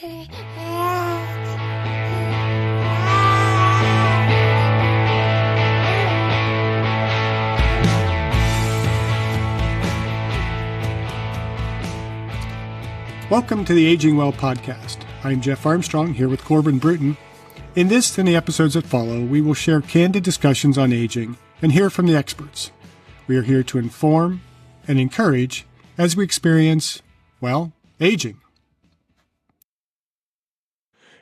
Welcome to the Aging Well podcast. I'm Jeff Armstrong, here with Corbin Bruton. In this and the episodes that follow, we will share candid discussions on aging and hear from the experts. We are here to inform and encourage as we experience, well, aging.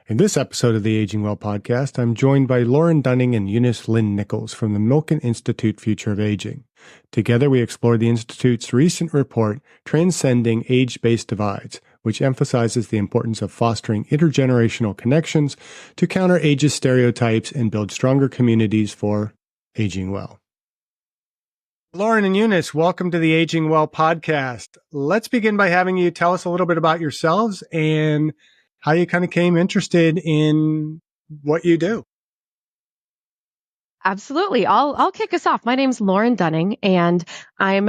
In this episode of the Aging Well podcast, I'm joined by Lauren Dunning and Eunice Lin Nichols from the Milken Institute Future of Aging. Together, we explore the Institute's recent report, Transcending Age-Based Divides, which emphasizes the importance of fostering intergenerational connections to counter ageist stereotypes and build stronger communities for aging well. Lauren and Eunice, welcome to the Aging Well podcast. Let's begin by having you tell us a little bit about yourselves and how you kind of came interested in what you do. Absolutely. I'll kick us off. My name's Lauren Dunning, and I'm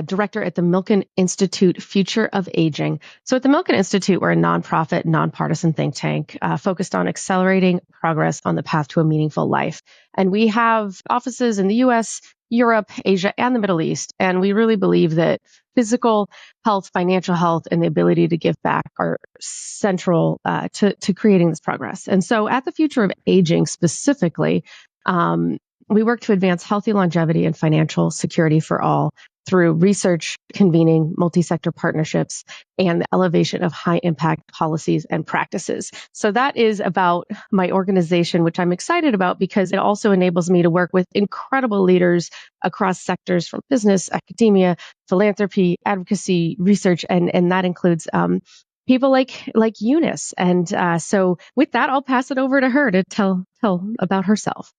director at the Milken Institute Future of Aging. So at the Milken Institute, we're a nonprofit, nonpartisan think tank focused on accelerating progress on the path to a meaningful life. And we have offices in the U.S., Europe, Asia, and the Middle East. And we really believe that physical health, financial health, and the ability to give back are central to creating this progress. And so at the Future of Aging specifically, we work to advance healthy longevity and financial security for all through research, convening, multi-sector partnerships, and the elevation of high-impact policies and practices. So that is about my organization, which I'm excited about because it also enables me to work with incredible leaders across sectors from business, academia, philanthropy, advocacy, research, and that includes people like Eunice. And so with that, I'll pass it over to her to tell about herself.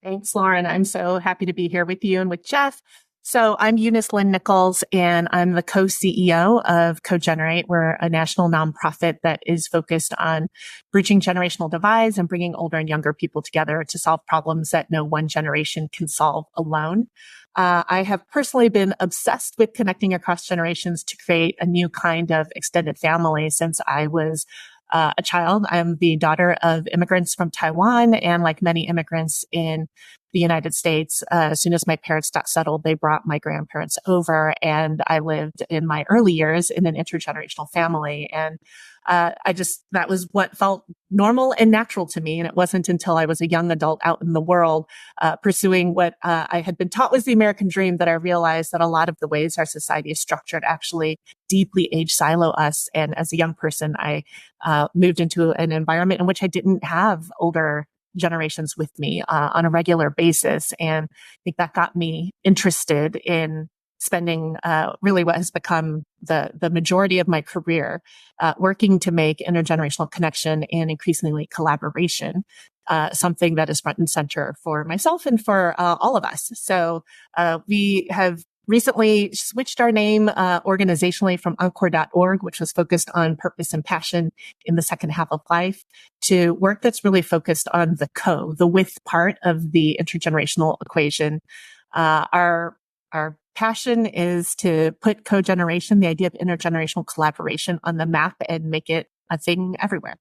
Thanks, Lauren. I'm so happy to be here with you and with Jeff. So I'm Eunice Lin Nichols, and I'm the co-CEO of CoGenerate. We're a national nonprofit that is focused on bridging generational divides and bringing older and younger people together to solve problems that no one generation can solve alone. I have personally been obsessed with connecting across generations to create a new kind of extended family since I was a child. I'm the daughter of immigrants from Taiwan, and like many immigrants in the United States, as soon as my parents got settled, they brought my grandparents over, and I lived in my early years in an intergenerational family. And that was what felt normal and natural to me. And it wasn't until I was a young adult out in the world, pursuing what I had been taught was the American dream, that I realized that a lot of the ways our society is structured actually deeply age silo us. And as a young person, I moved into an environment in which I didn't have older generations with me on a regular basis. And I think that got me interested in spending really what has become the majority of my career working to make intergenerational connection and increasingly collaboration something that is front and center for myself and for all of us. So we have recently switched our name organizationally from encore.org, which was focused on purpose and passion in the second half of life, to work that's really focused on the with part of the intergenerational equation. Our passion is to put cogeneration, the idea of intergenerational collaboration, on the map and make it a thing everywhere.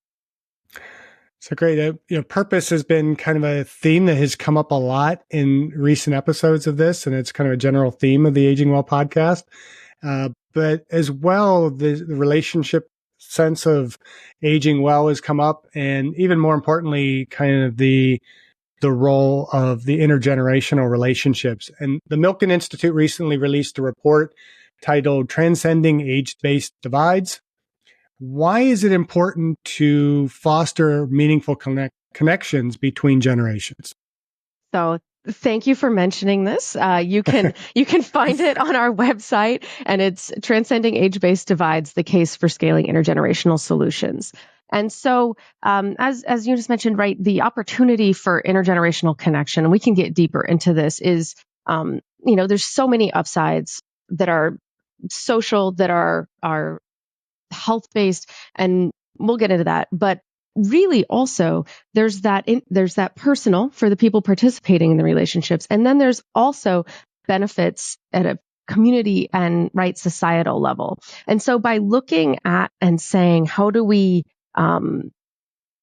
So great. Purpose has been kind of a theme that has come up a lot in recent episodes of this, and it's kind of a general theme of the Aging Well podcast. But as well, the relationship sense of aging well has come up, and even more importantly, kind of the role of the intergenerational relationships. And the Milken Institute recently released a report titled Transcending Age-Based Divides. Why is it important to foster meaningful connections between generations? So thank you for mentioning this. You can find it on our website, and it's Transcending Age-Based Divides, the Case for Scaling Intergenerational Solutions. And so, as you just mentioned, right, the opportunity for intergenerational connection, and we can get deeper into this, is, there's so many upsides that are social, that are health-based, and we'll get into that. But really also there's that personal for the people participating in the relationships. And then there's also benefits at a community and societal level. And so by looking at and saying, how do we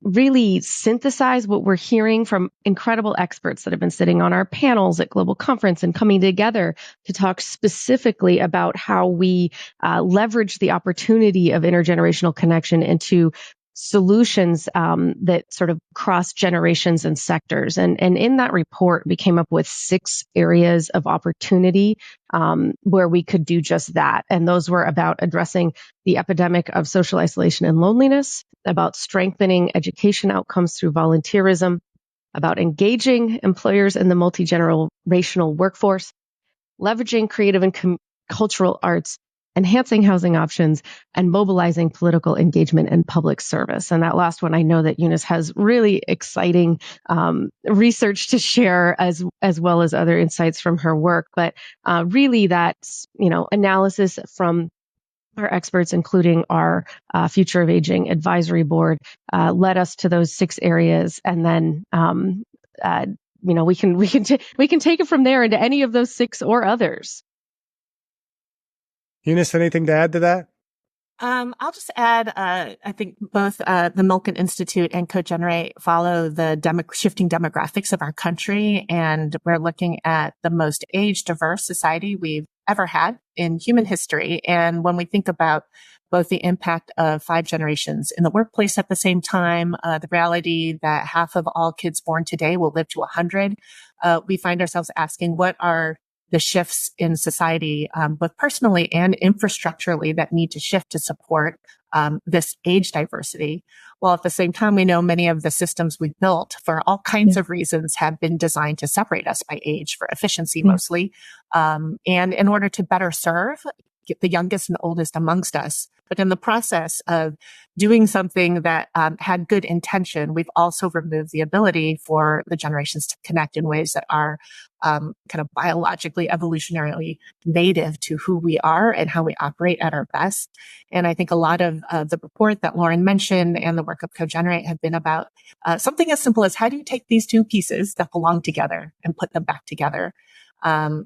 really synthesize what we're hearing from incredible experts that have been sitting on our panels at Global Conference and coming together to talk specifically about how we leverage the opportunity of intergenerational connection into solutions that sort of cross generations and sectors. And in that report, we came up with 6 areas of opportunity where we could do just that. And those were about addressing the epidemic of social isolation and loneliness, about strengthening education outcomes through volunteerism, about engaging employers in the multi-generational workforce, leveraging creative and cultural arts, enhancing housing options, and mobilizing political engagement and public service. And that last one, I know that Eunice has really exciting research to share as well as other insights from her work. But really that's, analysis from our experts, including our Future of Aging Advisory Board, led us to those 6 areas. And then, we can take it from there into any of those 6 or others. Eunice, anything to add to that? I'll just add, I think both the Milken Institute and CoGenerate follow the shifting demographics of our country, and we're looking at the most age-diverse society we've ever had in human history. And when we think about both the impact of 5 generations in the workplace at the same time, the reality that half of all kids born today will live to 100, we find ourselves asking, what are the shifts in society, both personally and infrastructurally, that need to shift to support this age diversity. While at the same time, we know many of the systems we've built for all kinds of reasons have been designed to separate us by age, for efficiency mostly, and in order to better serve the youngest and oldest amongst us. But in the process of doing something that had good intention, we've also removed the ability for the generations to connect in ways that are kind of biologically, evolutionarily native to who we are and how we operate at our best. And I think a lot of the report that Lauren mentioned and the work of CoGenerate have been about something as simple as, how do you take these 2 pieces that belong together and put them back together?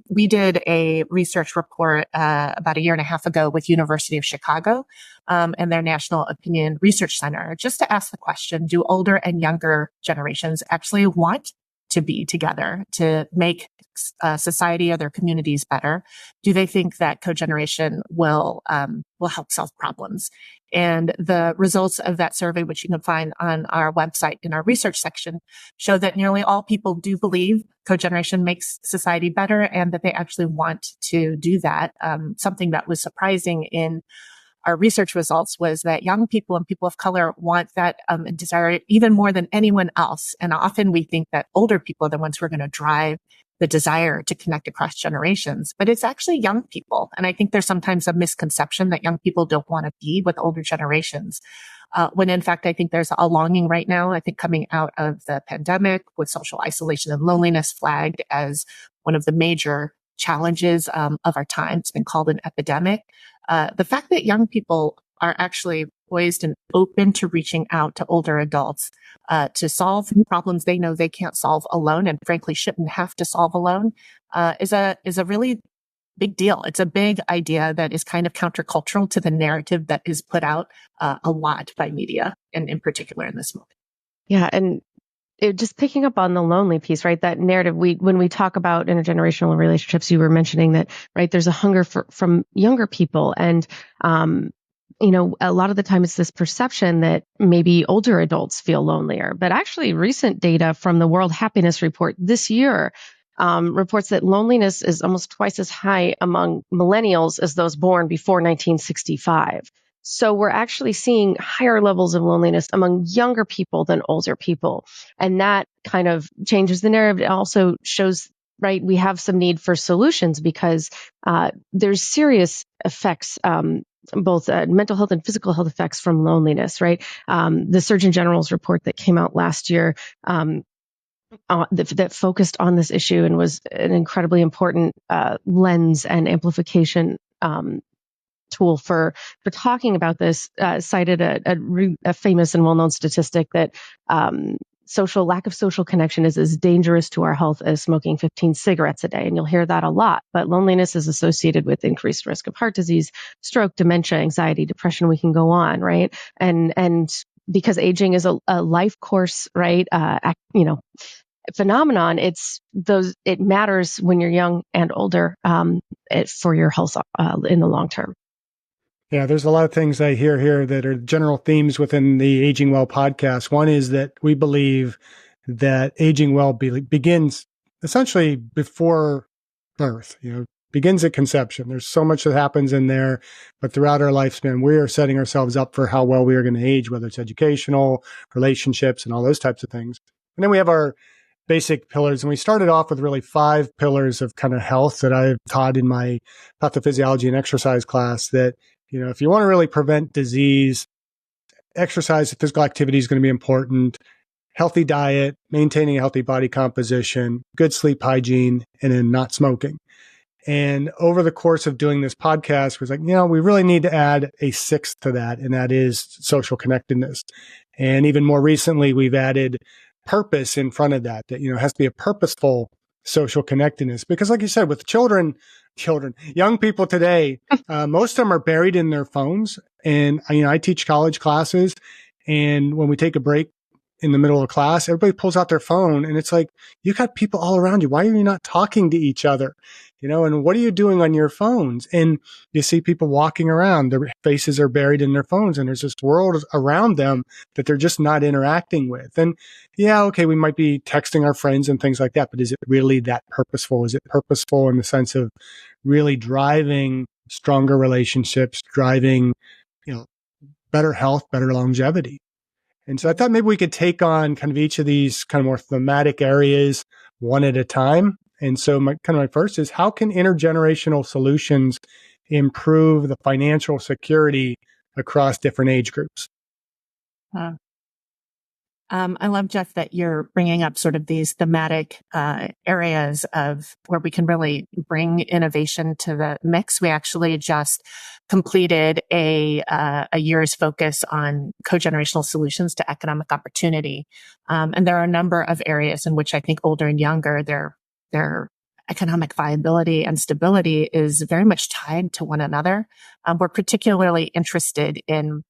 We did a research report about 1.5 years ago with University of Chicago and their National Opinion Research Center, just to ask the question, do older and younger generations actually want to be together to make society or their communities better? Do they think that cogeneration will help solve problems? And the results of that survey, which you can find on our website in our research section, show that nearly all people do believe cogeneration makes society better and that they actually want to do that. Something that was surprising in our research results was that young people and people of color want that and desire it even more than anyone else. And often we think that older people are the ones who are going to drive the desire to connect across generations, but it's actually young people. And I think there's sometimes a misconception that young people don't want to be with older generations. When in fact, I think there's a longing right now, I think coming out of the pandemic with social isolation and loneliness flagged as one of the major challenges of our time. It's been called an epidemic. The fact that young people are actually poised and open to reaching out to older adults to solve problems they know they can't solve alone, and frankly shouldn't have to solve alone, is a really big deal. It's a big idea that is kind of countercultural to the narrative that is put out a lot by media, and in particular in this moment. Yeah, and just picking up on the lonely piece, right? That narrative, when we talk about intergenerational relationships, you were mentioning that, right? There's a hunger from younger people. And, a lot of the time it's this perception that maybe older adults feel lonelier. But actually recent data from the World Happiness Report this year reports that loneliness is almost twice as high among millennials as those born before 1965. So we're actually seeing higher levels of loneliness among younger people than older people. And that kind of changes the narrative. It also shows, right, we have some need for solutions because there's serious effects, both mental health and physical health effects from loneliness, right? The Surgeon General's report that came out last year that focused on this issue and was an incredibly important lens and amplification tool for talking about this, cited a famous and well-known statistic that lack of social connection is as dangerous to our health as smoking 15 cigarettes a day. And you'll hear that a lot. But loneliness is associated with increased risk of heart disease, stroke, dementia, anxiety, depression. We can go on, right? And because aging is a life course, right? Phenomenon. It matters when you're young and older, for your health in the long term. Yeah, there's a lot of things I hear here that are general themes within the Aging Well podcast. One is that we believe that aging well begins essentially before birth, begins at conception. There's so much that happens in there, but throughout our lifespan, we are setting ourselves up for how well we are going to age, whether it's educational, relationships, and all those types of things. And then we have our basic pillars. And we started off with really 5 pillars of kind of health that I've taught in my pathophysiology and exercise class that, if you want to really prevent disease, exercise and physical activity is going to be important. Healthy diet, maintaining a healthy body composition, good sleep hygiene, and then not smoking. And over the course of doing this podcast, was like, we really need to add a 6th to that, and that is social connectedness. And even more recently, we've added purpose in front of that, it has to be a purposeful social connectedness. Because like you said, with young people today, most of them are buried in their phones. And, I teach college classes, and when we take a break in the middle of class, everybody pulls out their phone, and it's like, you got people all around you. Why are you not talking to each other? And what are you doing on your phones? And you see people walking around, their faces are buried in their phones, and there's this world around them that they're just not interacting with. And yeah, okay, we might be texting our friends and things like that, but is it really that purposeful? Is it purposeful in the sense of really driving stronger relationships, driving, better health, better longevity? And so I thought maybe we could take on kind of each of these kind of more thematic areas one at a time. And so my first is, how can intergenerational solutions improve the financial security across different age groups? I love, Jeff, that you're bringing up sort of these thematic areas of where we can really bring innovation to the mix. We actually just completed a year's focus on cogenerational solutions to economic opportunity. And there are a number of areas in which I think older and younger, their economic viability and stability is very much tied to one another. We're particularly interested in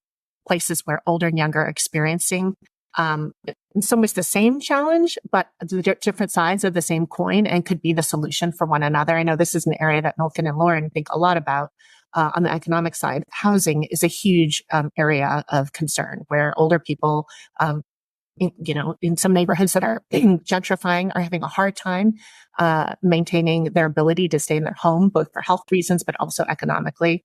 places where older and younger are experiencing in some ways the same challenge, but the different sides of the same coin, and could be the solution for one another. I know this is an area that Milken and Lauren think a lot about. On the economic side, housing is a huge area of concern, where older people, in some neighborhoods that are gentrifying, are having a hard time maintaining their ability to stay in their home, both for health reasons, but also economically.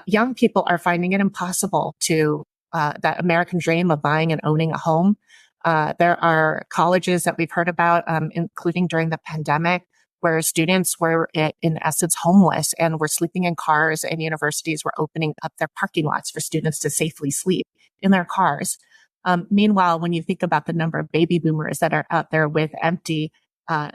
Young people are finding it impossible to that American dream of buying and owning a home. There are colleges that we've heard about, including during the pandemic, where students were in essence homeless and were sleeping in cars, and universities were opening up their parking lots for students to safely sleep in their cars. Meanwhile, when you think about the number of baby boomers that are out there with empty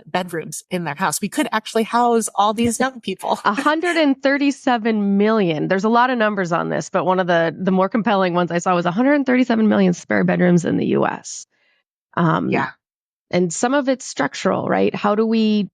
bedrooms in their house, we could actually house all these young people. 137 million. There's a lot of numbers on this, but one of the more compelling ones I saw was 137 million spare bedrooms in the U.S. And some of it's structural, right? How do we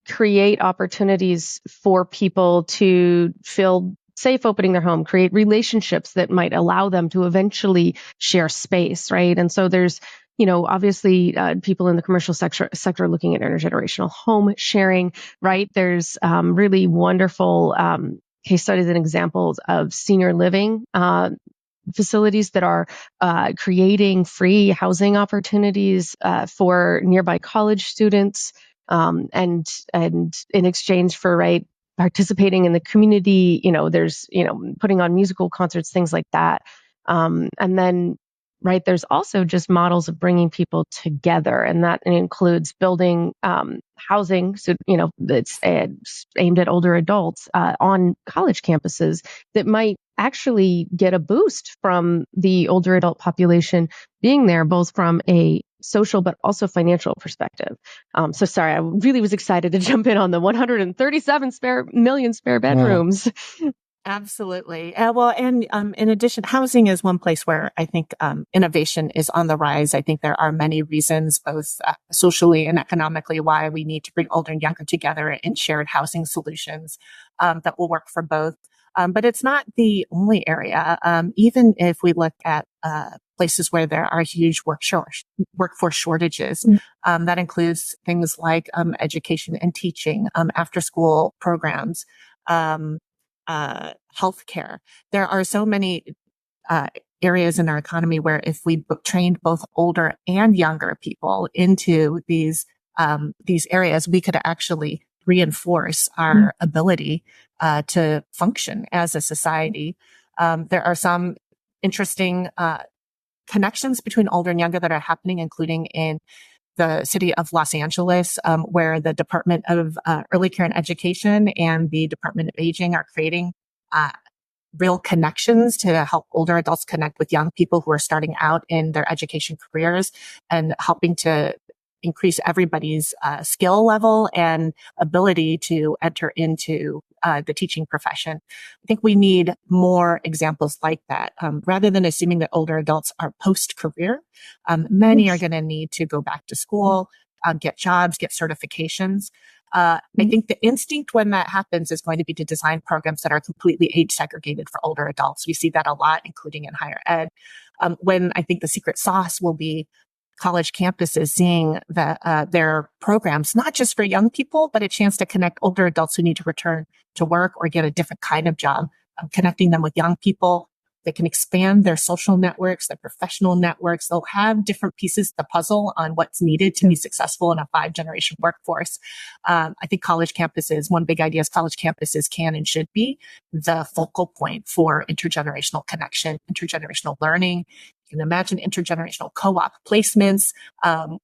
create opportunities for people to feel safe opening their home, create relationships that might allow them to eventually share space, right? And so there's, obviously people in the commercial sector looking at intergenerational home sharing, right? There's really wonderful case studies and examples of senior living facilities that are creating free housing opportunities for nearby college students, and in exchange for participating in the community. There's putting on musical concerts, things like that, and then there's also just models of bringing people together, and that includes building housing, so that's aimed at older adults on college campuses that might actually get a boost from the older adult population being there, both from a social but also financial perspective. So sorry, I really was excited to jump in on the 137 million spare bedrooms. Wow. Absolutely. Well, and in addition, housing is one place where I think innovation is on the rise. I think there are many reasons, both socially and economically, why we need to bring older and younger together in shared housing solutions that will work for both. But it's not the only area. Even if we look at places where there are huge workforce shortages, that includes things like education and teaching, after-school programs. Healthcare. There are so many areas in our economy where if we trained both older and younger people into these areas, we could actually reinforce our ability to function as a society. There are some interesting connections between older and younger that are happening, including in the city of Los Angeles, where the Department of Early Care and Education and the Department of Aging are creating real connections to help older adults connect with young people who are starting out in their education careers and helping to increase everybody's skill level and ability to enter into the teaching profession. I think we need more examples like that. Rather than assuming that older adults are post-career, many are going to need to go back to school, get jobs, get certifications. I think the instinct when that happens is going to be to design programs that are completely age segregated for older adults. We see that a lot, including in higher ed. When I think the secret sauce will be college campuses seeing that their programs, not just for young people, but a chance to connect older adults who need to return to work or get a different kind of job, connecting them with young people. They can expand their social networks, their professional networks. They'll have different pieces of the puzzle on what's needed to be successful in a 5-generation workforce. I think college campuses, one big idea is college campuses can and should be the focal point for intergenerational connection, intergenerational learning. You can imagine intergenerational co-op placements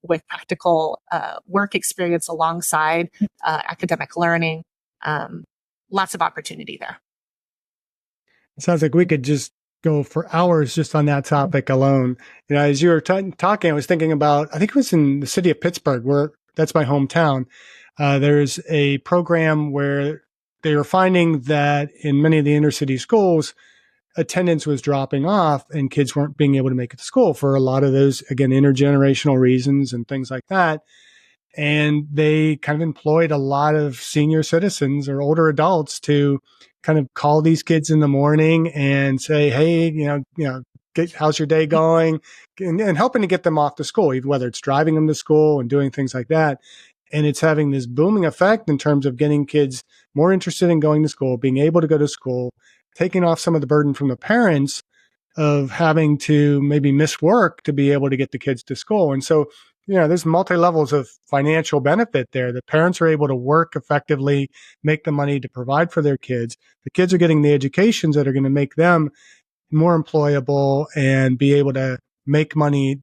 with practical work experience alongside academic learning. Lots of opportunity there. It sounds like we could just go for hours just on that topic alone. You know, as you were talking, I was thinking about, I think it was in the city of Pittsburgh, where that's my hometown. There's a program where they were finding that in many of the inner city schools, attendance was dropping off and kids weren't being able to make it to school for a lot of those, again, intergenerational reasons and things like that. And they kind of employed a lot of senior citizens or older adults to kind of call these kids in the morning and say, hey, how's your day going? And helping to get them off to school, whether it's driving them to school and doing things like that. And it's having this booming effect in terms of getting kids more interested in going to school, being able to go to school, taking off some of the burden from the parents of having to maybe miss work to be able to get the kids to school. And so, there's multi-levels of financial benefit there. The parents are able to work effectively, make the money to provide for their kids. The kids are getting the educations that are going to make them more employable and be able to make money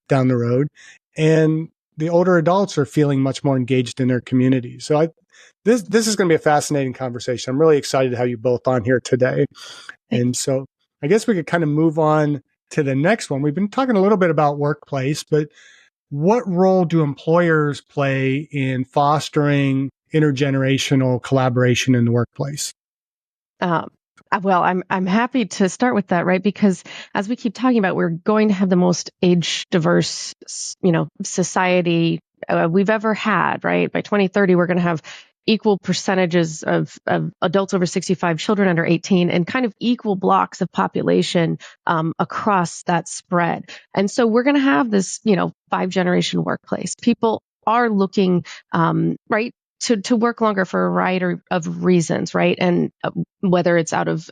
down the road. And the older adults are feeling much more engaged in their community. So this is going to be a fascinating conversation. I'm really excited to have you both on here today. And so I guess we could kind of move on to the next one. We've been talking a little bit about workplace, but what role do employers play in fostering intergenerational collaboration in the workplace? Well, I'm happy to start with that, right? Because as we keep talking about, we're going to have the most age diverse, society we've ever had, right? By 2030, we're going to have equal percentages of adults over 65, children under 18, and kind of equal blocks of population across that spread. And so we're going to have this, 5-generation workplace. People are looking, right, to work longer for a variety of reasons, right? And whether it's out of,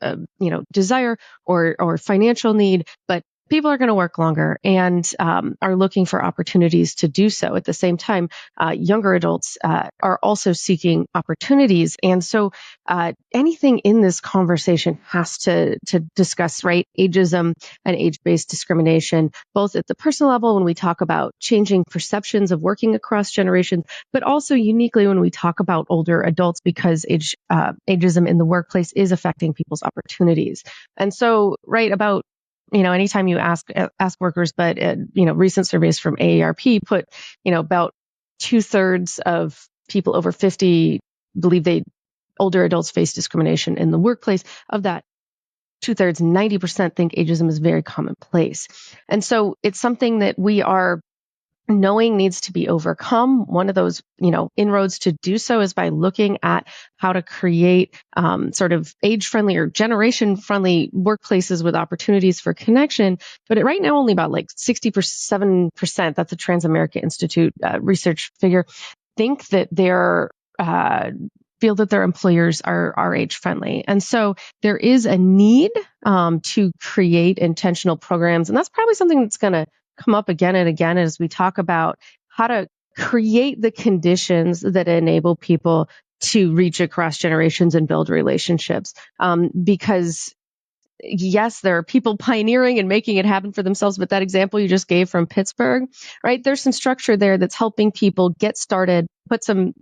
desire or financial need, but people are going to work longer and are looking for opportunities to do so. At the same time, younger adults are also seeking opportunities. And so anything in this conversation has to discuss, right, ageism and age-based discrimination, both at the personal level when we talk about changing perceptions of working across generations, but also uniquely when we talk about older adults, because ageism in the workplace is affecting people's opportunities. And so, right, about anytime you ask workers, but, recent surveys from AARP put, about 2/3 of people over 50 believe they older adults face discrimination in the workplace. Of that, 2/3, 90% think ageism is very commonplace. And so it's something that we are knowing needs to be overcome. One of those, inroads to do so is by looking at how to create sort of age-friendly or generation-friendly workplaces with opportunities for connection. But right now, only about 67%, that's a Trans-American Institute research figure, think that feel that their employers are age-friendly. And so there is a need to create intentional programs. And that's probably something that's going to come up again and again as we talk about how to create the conditions that enable people to reach across generations and build relationships. Because yes, there are people pioneering and making it happen for themselves, but that example you just gave from Pittsburgh, right? There's some structure there that's helping people get started, put some,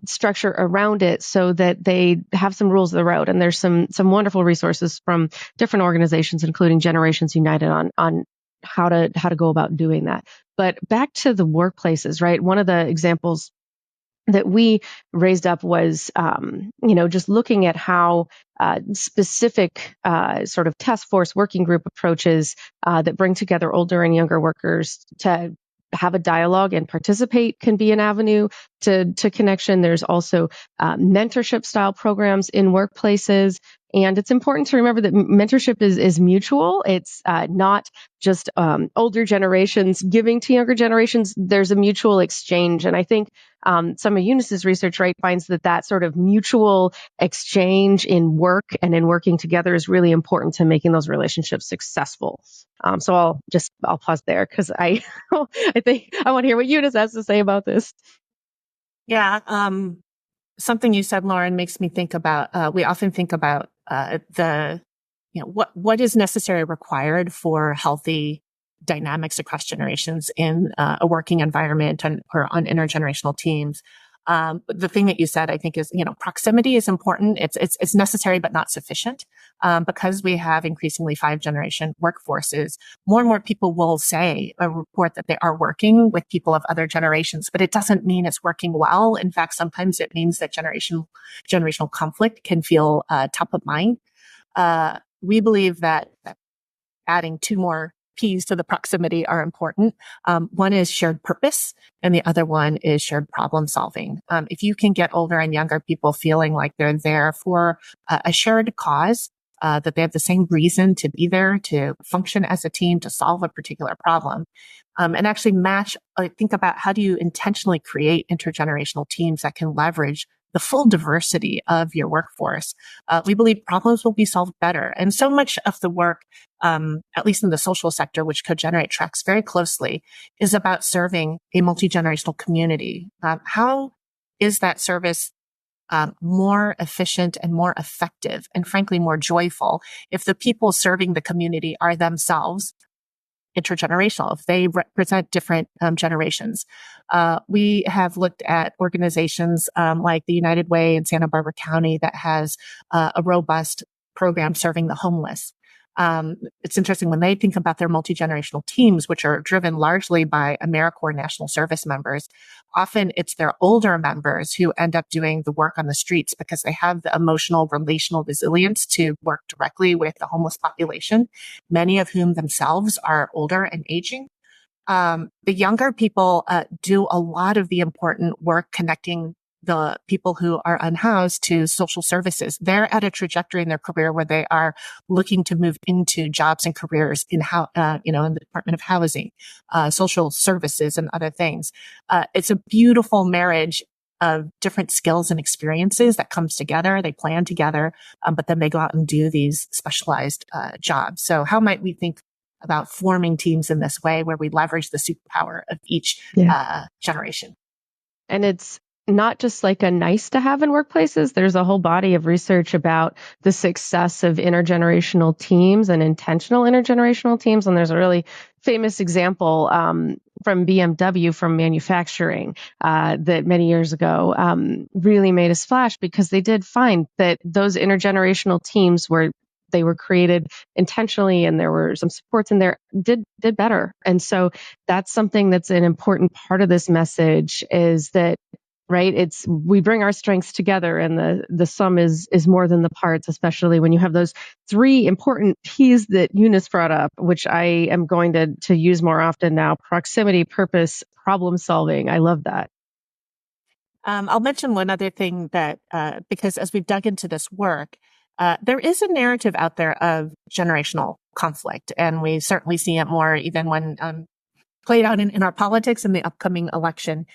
structure around it so that they have some rules of the road. And there's some wonderful resources from different organizations, including Generations United, on how to go about doing that. But back to the workplaces, right? One of the examples that we raised up was, just looking at how specific sort of task force working group approaches that bring together older and younger workers to have a dialogue and participate can be an avenue to connection. There's also mentorship style programs in workplaces. And it's important to remember that mentorship is mutual. It's not just older generations giving to younger generations. There's a mutual exchange. And I think some of Eunice's research, right, finds that sort of mutual exchange in work and in working together is really important to making those relationships successful. So I'll pause there because I think I want to hear what Eunice has to say about this. Yeah. Something you said, Lauren, makes me think about, we often think about what is necessary required for healthy dynamics across generations in a working environment or on intergenerational teams. The thing that you said, I think, is, proximity is important. It's necessary, but not sufficient. Because we have increasingly 5-generation workforces, more and more people will report that they are working with people of other generations, but it doesn't mean it's working well. In fact, sometimes it means that generational conflict can feel top of mind. We believe that adding 2 more P's to the proximity are important. One is shared purpose, and the other one is shared problem solving. If you can get older and younger people feeling like they're there for a shared cause, that they have the same reason to be there, to function as a team, to solve a particular problem, and actually think about how do you intentionally create intergenerational teams that can leverage the full diversity of your workforce. We believe problems will be solved better. And so much of the work, at least in the social sector, which CoGenerate tracks very closely, is about serving a multi-generational community. How is that service more efficient and more effective and frankly more joyful if the people serving the community are themselves intergenerational, if they represent different generations? We have looked at organizations like the United Way in Santa Barbara County that has a robust program serving the homeless. It's interesting when they think about their multi-generational teams, which are driven largely by AmeriCorps National Service members. Often it's their older members who end up doing the work on the streets because they have the emotional, relational resilience to work directly with the homeless population, many of whom themselves are older and aging. The younger people do a lot of the important work connecting the people who are unhoused to social services. They're at a trajectory in their career where they are looking to move into jobs and careers in the Department of Housing, social services, and other things. It's a beautiful marriage of different skills and experiences that comes together. They plan together, but then they go out and do these specialized jobs. So how might we think about forming teams in this way where we leverage the superpower of each generation? And it's not just like a nice to have in workplaces. There's a whole body of research about the success of intergenerational teams and intentional intergenerational teams. And there's a really famous example from BMW from manufacturing that many years ago really made a splash because they did find that those intergenerational teams they were created intentionally and there were some supports in there, did better. And so that's something that's an important part of this message, is that right? We bring our strengths together, and the sum is more than the parts, especially when you have those three important P's that Eunice brought up, which I am going to use more often now: proximity, purpose, problem solving. I love that. I'll mention one other thing that, because as we've dug into this work, there is a narrative out there of generational conflict, and we certainly see it more even when played out in our politics in the upcoming election.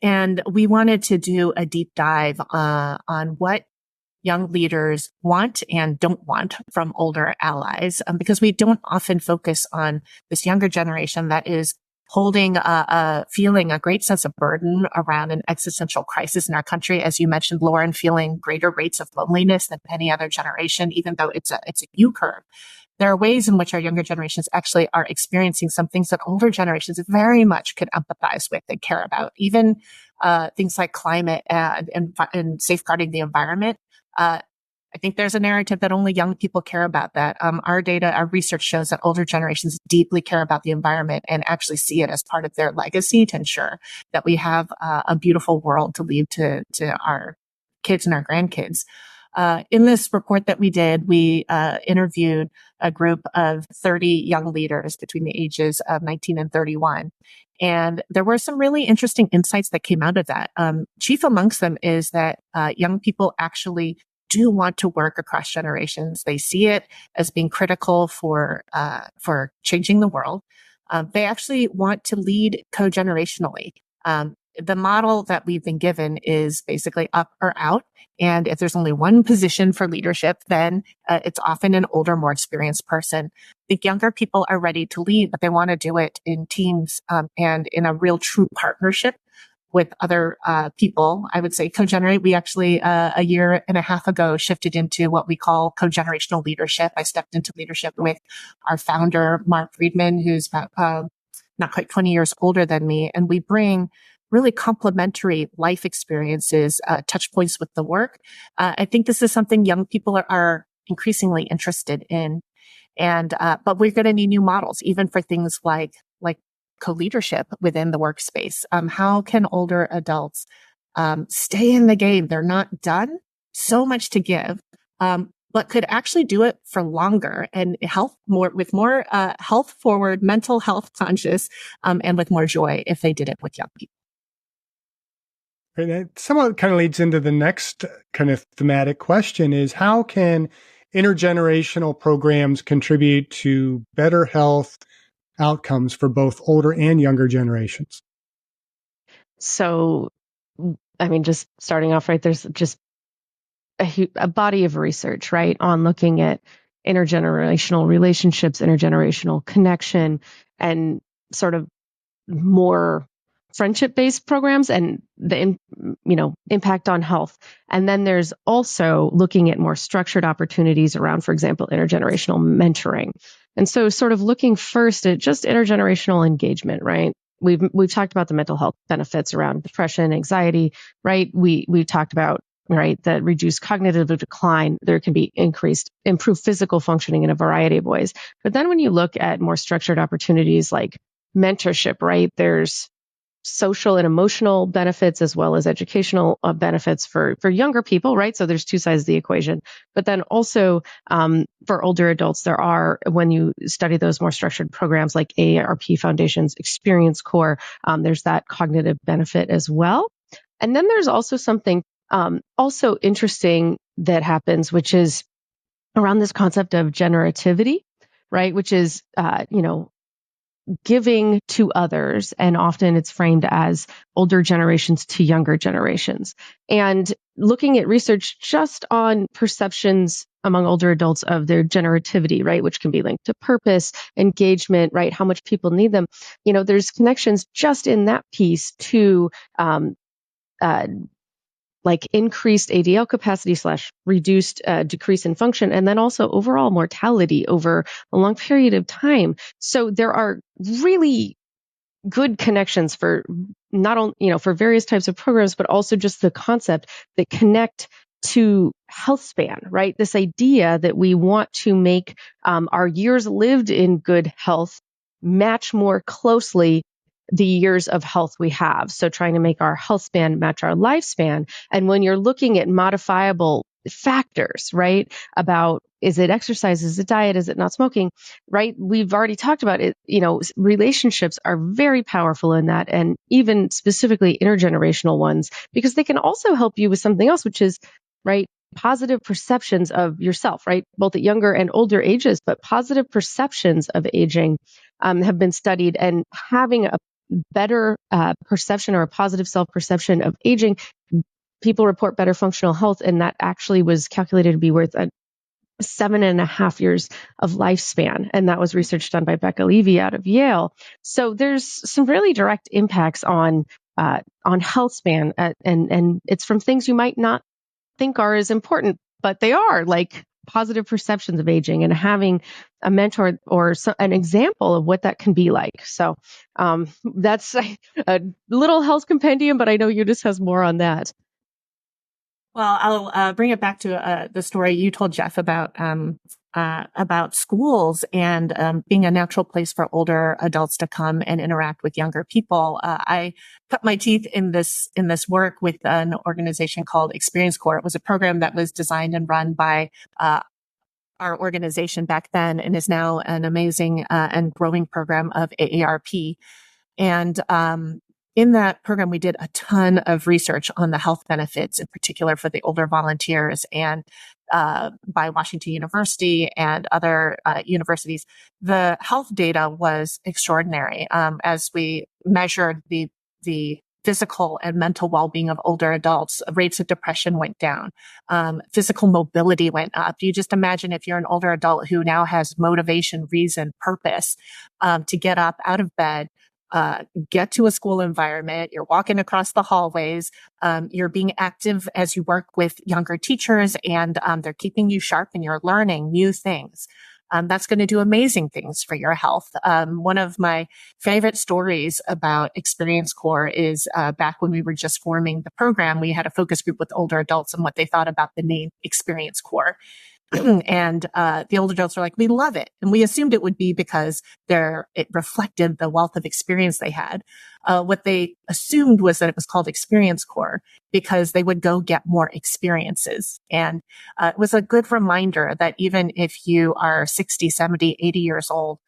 And we wanted to do a deep dive on what young leaders want and don't want from older allies, because we don't often focus on this younger generation that is holding feeling a great sense of burden around an existential crisis in our country. As you mentioned, Lauren, feeling greater rates of loneliness than any other generation, even though it's a U curve. There are ways in which our younger generations actually are experiencing some things that older generations very much could empathize with and care about, even things like climate and safeguarding the environment. I think there's a narrative that only young people care about that. Our data, our research shows that older generations deeply care about the environment and actually see it as part of their legacy to ensure that we have a beautiful world to leave to our kids and our grandkids. In this report that we did, we interviewed a group of 30 young leaders between the ages of 19 and 31. And there were some really interesting insights that came out of that. Chief amongst them is that young people actually do want to work across generations. They see it as being critical for changing the world. They actually want to lead co-generationally. The model that we've been given is basically up or out. And if there's only one position for leadership, then it's often an older, more experienced person. The younger people are ready to lead, but they want to do it in teams and in a real true partnership with other people. I would say CoGenerate, we actually a year and a half ago shifted into what we call co-generational leadership. I stepped into leadership with our founder, Mark Friedman, who's about not quite 20 years older than me. And we bring really complementary life experiences, touch points with the work. I think this is something young people are increasingly interested in. And but we're going to need new models, even for things like co-leadership within the workspace. How can older adults stay in the game? They're not done. So much to give, but could actually do it for longer and with more health forward, mental health conscious, and with more joy if they did it with young people. Right. That somewhat kind of leads into the next kind of thematic question: is how can intergenerational programs contribute to better health outcomes for both older and younger generations? So, I mean, just starting off, right, there's just a body of research, right, on looking at intergenerational relationships, intergenerational connection, and sort of more friendship-based programs and the impact on health. And then there's also looking at more structured opportunities around, for example, intergenerational mentoring. And so sort of looking first at just intergenerational engagement, right? We've talked about the mental health benefits around depression, anxiety, right? We've talked about, right, that reduced cognitive decline. There can be improved physical functioning in a variety of ways. But then when you look at more structured opportunities like mentorship, right, there's social and emotional benefits as well as educational benefits for younger people, right? So there's two sides of the equation. But then also for older adults, there are, when you study those more structured programs like AARP Foundation's Experience Core, there's that cognitive benefit as well. And then there's also something also interesting that happens, which is around this concept of generativity, right? Which is, giving to others, and often it's framed as older generations to younger generations. And looking at research just on perceptions among older adults of their generativity, right, which can be linked to purpose, engagement, right, how much people need them. There's connections just in that piece to like increased ADL capacity / reduced decrease in function, and then also overall mortality over a long period of time. So there are really good connections for not only, for various types of programs, but also just the concept that connect to health span, right? This idea that we want to make our years lived in good health match more closely the years of health we have. So trying to make our health span match our lifespan. And when you're looking at modifiable factors, right, about is it exercise, is it diet, is it not smoking, right? We've already talked about it. Relationships are very powerful in that, and even specifically intergenerational ones, because they can also help you with something else, which is, right, positive perceptions of yourself, right, both at younger and older ages, but positive perceptions of aging have been studied, and having a better perception or a positive self-perception of aging, people report better functional health, and that actually was calculated to be worth 7.5 years of lifespan. And that was research done by Becca Levy out of Yale. So there's some really direct impacts on health span, and it's from things you might not think are as important, but they are, like positive perceptions of aging and having a mentor or an example of what that can be like. So that's a little health compendium, but I know Eunice has more on that. Well, I'll bring it back to the story you told, Jeff, about schools and being a natural place for older adults to come and interact with younger people. I cut my teeth in this work with an organization called Experience Corps. It was a program that was designed and run by our organization back then, and is now an amazing and growing program of AARP. And in that program, we did a ton of research on the health benefits, in particular for the older volunteers, and by Washington University and other universities. The health data was extraordinary as we measured the physical and mental well-being of older adults. Rates of depression went down. Physical mobility went up. You just imagine if you're an older adult who now has motivation, reason, purpose to get up out of bed, get to a school environment, you're walking across the hallways, you're being active as you work with younger teachers, and they're keeping you sharp and you're learning new things. That's going to do amazing things for your health. One of my favorite stories about Experience Corps is back when we were just forming the program, we had a focus group with older adults and what they thought about the name Experience Corps. And the older adults were like, we love it. And we assumed it would be because it reflected the wealth of experience they had. What they assumed was that it was called Experience Corps because they would go get more experiences. And it was a good reminder that even if you are 60, 70, 80 years old,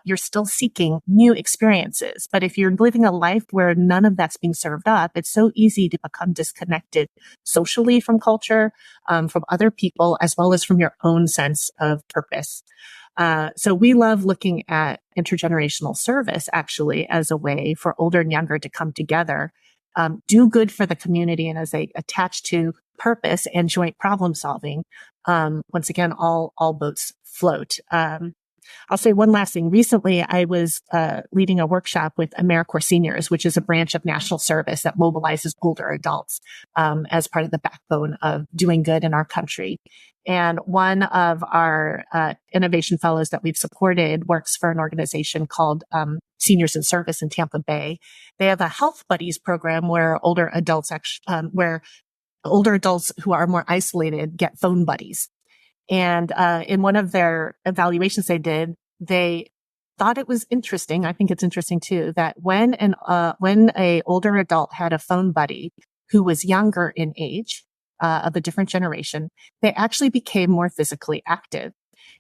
you're still seeking new experiences. But if you're living a life where none of that's being served up, it's so easy to become disconnected socially from culture, from other people, as well as from your own sense of purpose. So we love looking at intergenerational service actually as a way for older and younger to come together, do good for the community, and as they attach to purpose and joint problem solving, once again, all boats float. I'll say one last thing. Recently, I was leading a workshop with AmeriCorps Seniors, which is a branch of national service that mobilizes older adults as part of the backbone of doing good in our country. And one of our innovation fellows that we've supported works for an organization called Seniors in Service in Tampa Bay. They have a Health Buddies program where older adults who are more isolated get phone buddies. And in one of their evaluations they thought it was interesting. I think it's interesting too, that when a older adult had a phone buddy who was younger in age, of a different generation, they actually became more physically active.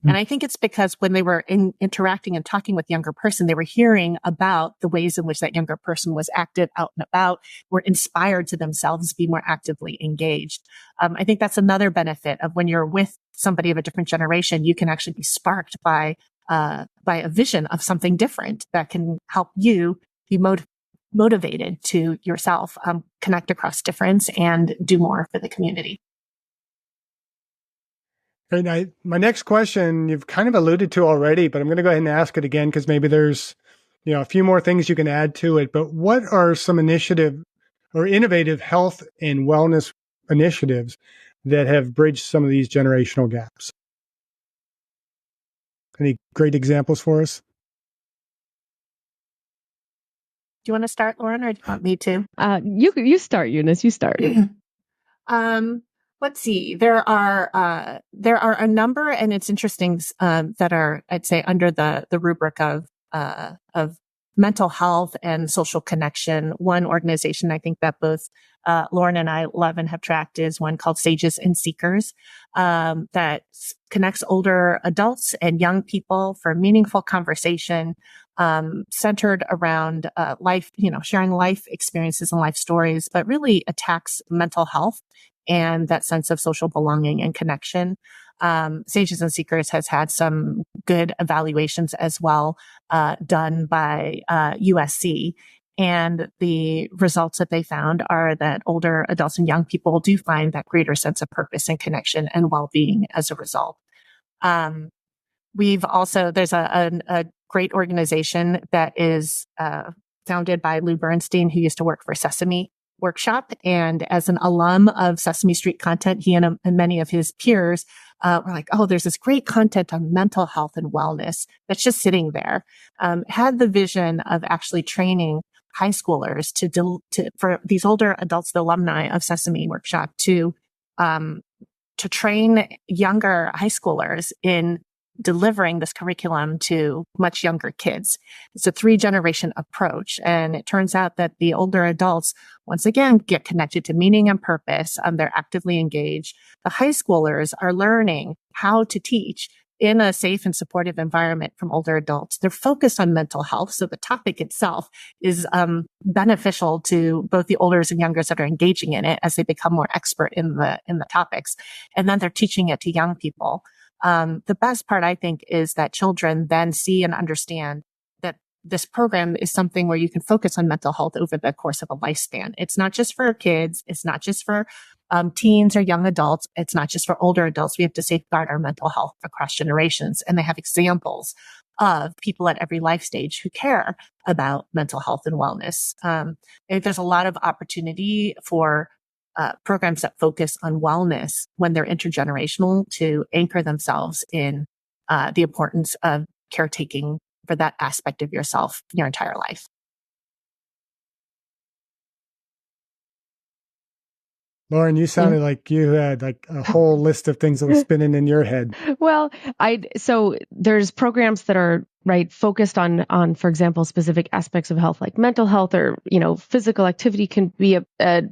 And I think it's because when they were interacting and talking with younger person, they were hearing about the ways in which that younger person was active, out and about, were inspired to themselves be more actively engaged. I think that's another benefit of when you're with somebody of a different generation, you can actually be sparked by a vision of something different that can help you be motivated to yourself, connect across difference and do more for the community. And my next question, you've kind of alluded to already, but I'm going to go ahead and ask it again because maybe there's, a few more things you can add to it. But what are some initiative or innovative health and wellness initiatives that have bridged some of these generational gaps? Any great examples for us? Do you want to start, Lauren, or do you want me to? You start, Eunice. You start. Let's see. There are a number, and it's interesting, that are, I'd say, under the rubric of mental health and social connection. One organization I think that both Lauren and I love and have tracked is one called Sages and Seekers, that connects older adults and young people for meaningful conversation, centered around life, sharing life experiences and life stories, but really attacks mental health and that sense of social belonging and connection. Sages and Seekers has had some good evaluations as well, done by USC. And the results that they found are that older adults and young people do find that greater sense of purpose and connection and well-being as a result. There's a great organization that is founded by Lou Bernstein, who used to work for Sesame Workshop. And as an alum of Sesame Street content, he and many of his peers were like, oh, there's this great content on mental health and wellness that's just sitting there. Had the vision of actually training high schoolers for these older adults, the alumni of Sesame Workshop, to train younger high schoolers in delivering this curriculum to much younger kids. It's a 3-generation approach. And it turns out that the older adults, once again, get connected to meaning and purpose. They're actively engaged. The high schoolers are learning how to teach in a safe and supportive environment from older adults. They're focused on mental health. So the topic itself is beneficial to both the olders and youngers that are engaging in it as they become more expert in the topics. And then they're teaching it to young people. The best part, I think, is that children then see and understand that this program is something where you can focus on mental health over the course of a lifespan. It's not just for kids. It's not just for teens or young adults. It's not just for older adults. We have to safeguard our mental health across generations. And they have examples of people at every life stage who care about mental health and wellness. There's a lot of opportunity for programs that focus on wellness when they're intergenerational to anchor themselves in the importance of caretaking for that aspect of yourself your entire life. Lauren, you sounded like you had like a whole list of things that were spinning in your head. Well, so there's programs that are focused on, for example, specific aspects of health, like mental health or, physical activity can be a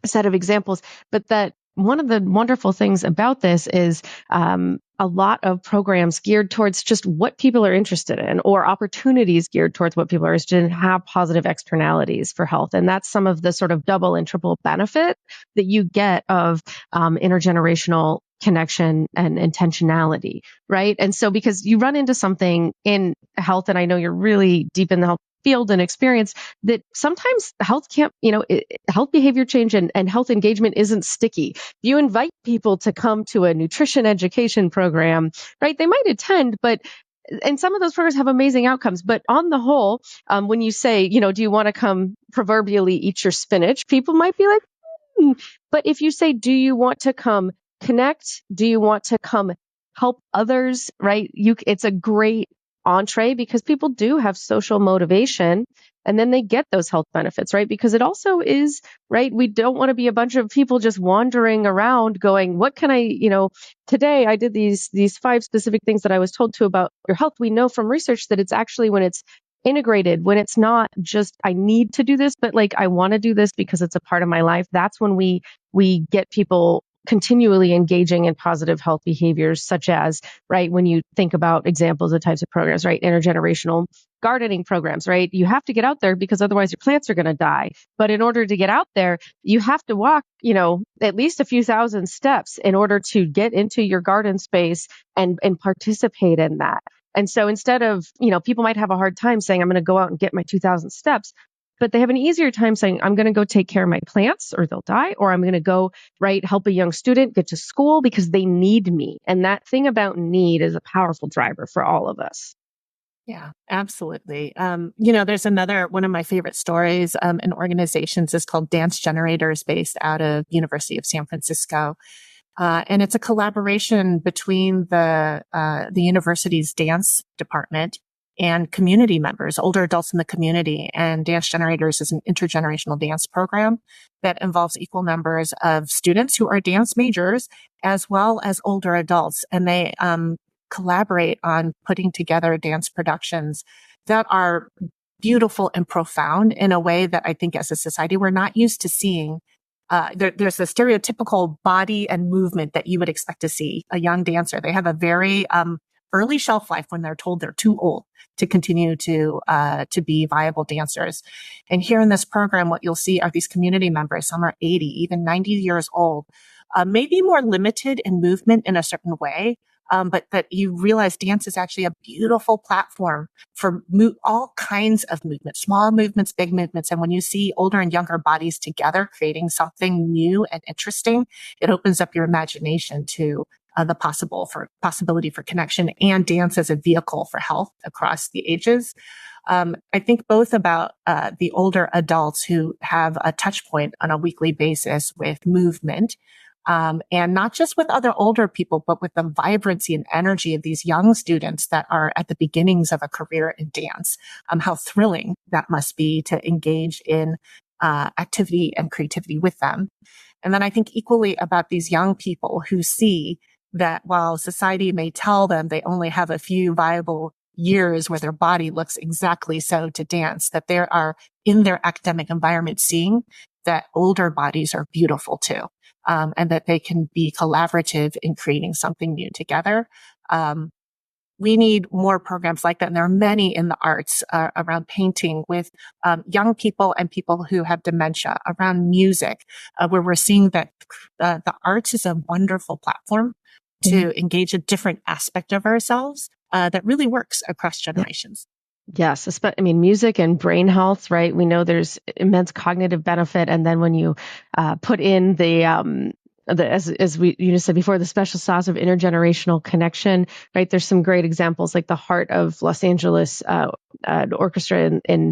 set of examples. But that one of the wonderful things about this is a lot of programs geared towards just what people are interested in, or opportunities geared towards what people are interested in, have positive externalities for health. And that's some of the sort of double and triple benefit that you get of intergenerational connection and intentionality, right? And so because you run into something in health, and I know you're really deep in the health field and experience, that sometimes health can't, health behavior change and health engagement isn't sticky. You invite people to come to a nutrition education program, right? They might attend, and some of those programs have amazing outcomes. But on the whole, when you say, do you want to come proverbially eat your spinach? People might be like, But if you say, do you want to come connect? Do you want to come help others, right? It's a great entree because people do have social motivation and then they get those health benefits, right? Because it also is, right? We don't want to be a bunch of people just wandering around going, what can I, today I did these 5 specific things that I was told to about your health. We know from research that it's actually when it's integrated, when it's not just, I need to do this, but like, I want to do this because it's a part of my life. That's when we get people continually engaging in positive health behaviors, such as, right, when you think about examples of types of programs, right, intergenerational gardening programs, right, you have to get out there because otherwise your plants are going to die. But in order to get out there, you have to walk, at least a few thousand steps in order to get into your garden space and participate in that. And so instead of, people might have a hard time saying, I'm going to go out and get my 2,000 steps. But they have an easier time saying, I'm going to go take care of my plants or they'll die, or I'm going to go, right, help a young student get to school because they need me. And that thing about need is a powerful driver for all of us. Yeah, absolutely. There's one of my favorite stories in organizations is called Dance Generators, based out of University of San Francisco. And it's a collaboration between the university's dance department and community members, older adults in the community. And Dance Generators is an intergenerational dance program that involves equal numbers of students who are dance majors as well as older adults. And they collaborate on putting together dance productions that are beautiful and profound in a way that I think as a society we're not used to seeing. There's a stereotypical body and movement that you would expect to see a young dancer. They have a very early shelf life when they're told they're too old to continue to be viable dancers. And here in this program, what you'll see are these community members. Some are 80, even 90 years old, maybe more limited in movement in a certain way. But that you realize dance is actually a beautiful platform for all kinds of movements, small movements, big movements. And when you see older and younger bodies together creating something new and interesting, it opens up your imagination to the possibility for connection and dance as a vehicle for health across the ages. I think both about the older adults who have a touch point on a weekly basis with movement, and not just with other older people, but with the vibrancy and energy of these young students that are at the beginnings of a career in dance. How thrilling that must be to engage in activity and creativity with them. And then I think equally about these young people who see that while society may tell them they only have a few viable years where their body looks exactly so to dance, that they are in their academic environment seeing that older bodies are beautiful too, and that they can be collaborative in creating something new together. We need more programs like that. And there are many in the arts around painting with young people and people who have dementia, around music, where we're seeing that the arts is a wonderful platform to engage a different aspect of ourselves that really works across generations. Yes, I mean, music and brain health, right? We know there's immense cognitive benefit, and then when you put in as you just said before, the special sauce of intergenerational connection, right? There's some great examples, like the Heart of Los Angeles Orchestra in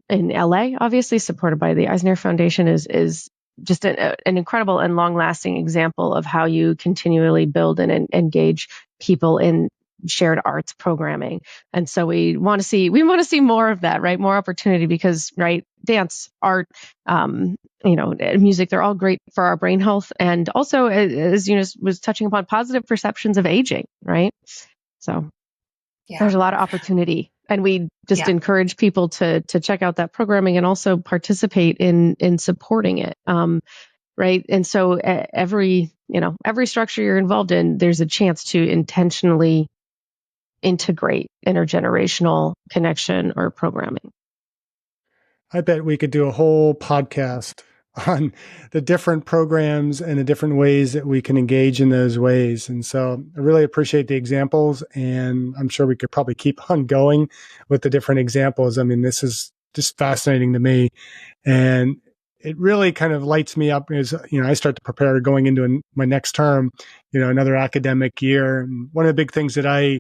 LA, obviously supported by the Eisner Foundation, is just an incredible and long-lasting example of how you continually build and engage people in shared arts programming. And so we want to see more of that, right? More opportunity, because, right, dance, art, music, they're all great for our brain health. And also, as Eunice was touching upon, positive perceptions of aging, right? So there's a lot of opportunity. And we just encourage people to check out that programming and also participate in supporting it. Right. And so every structure you're involved in, there's a chance to intentionally integrate intergenerational connection or programming. I bet we could do a whole podcast on the different programs and the different ways that we can engage in those ways. And so I really appreciate the examples, and I'm sure we could probably keep on going with the different examples. I mean, this is just fascinating to me. And it really kind of lights me up as, I start to prepare going into my next term, another academic year. And one of the big things that I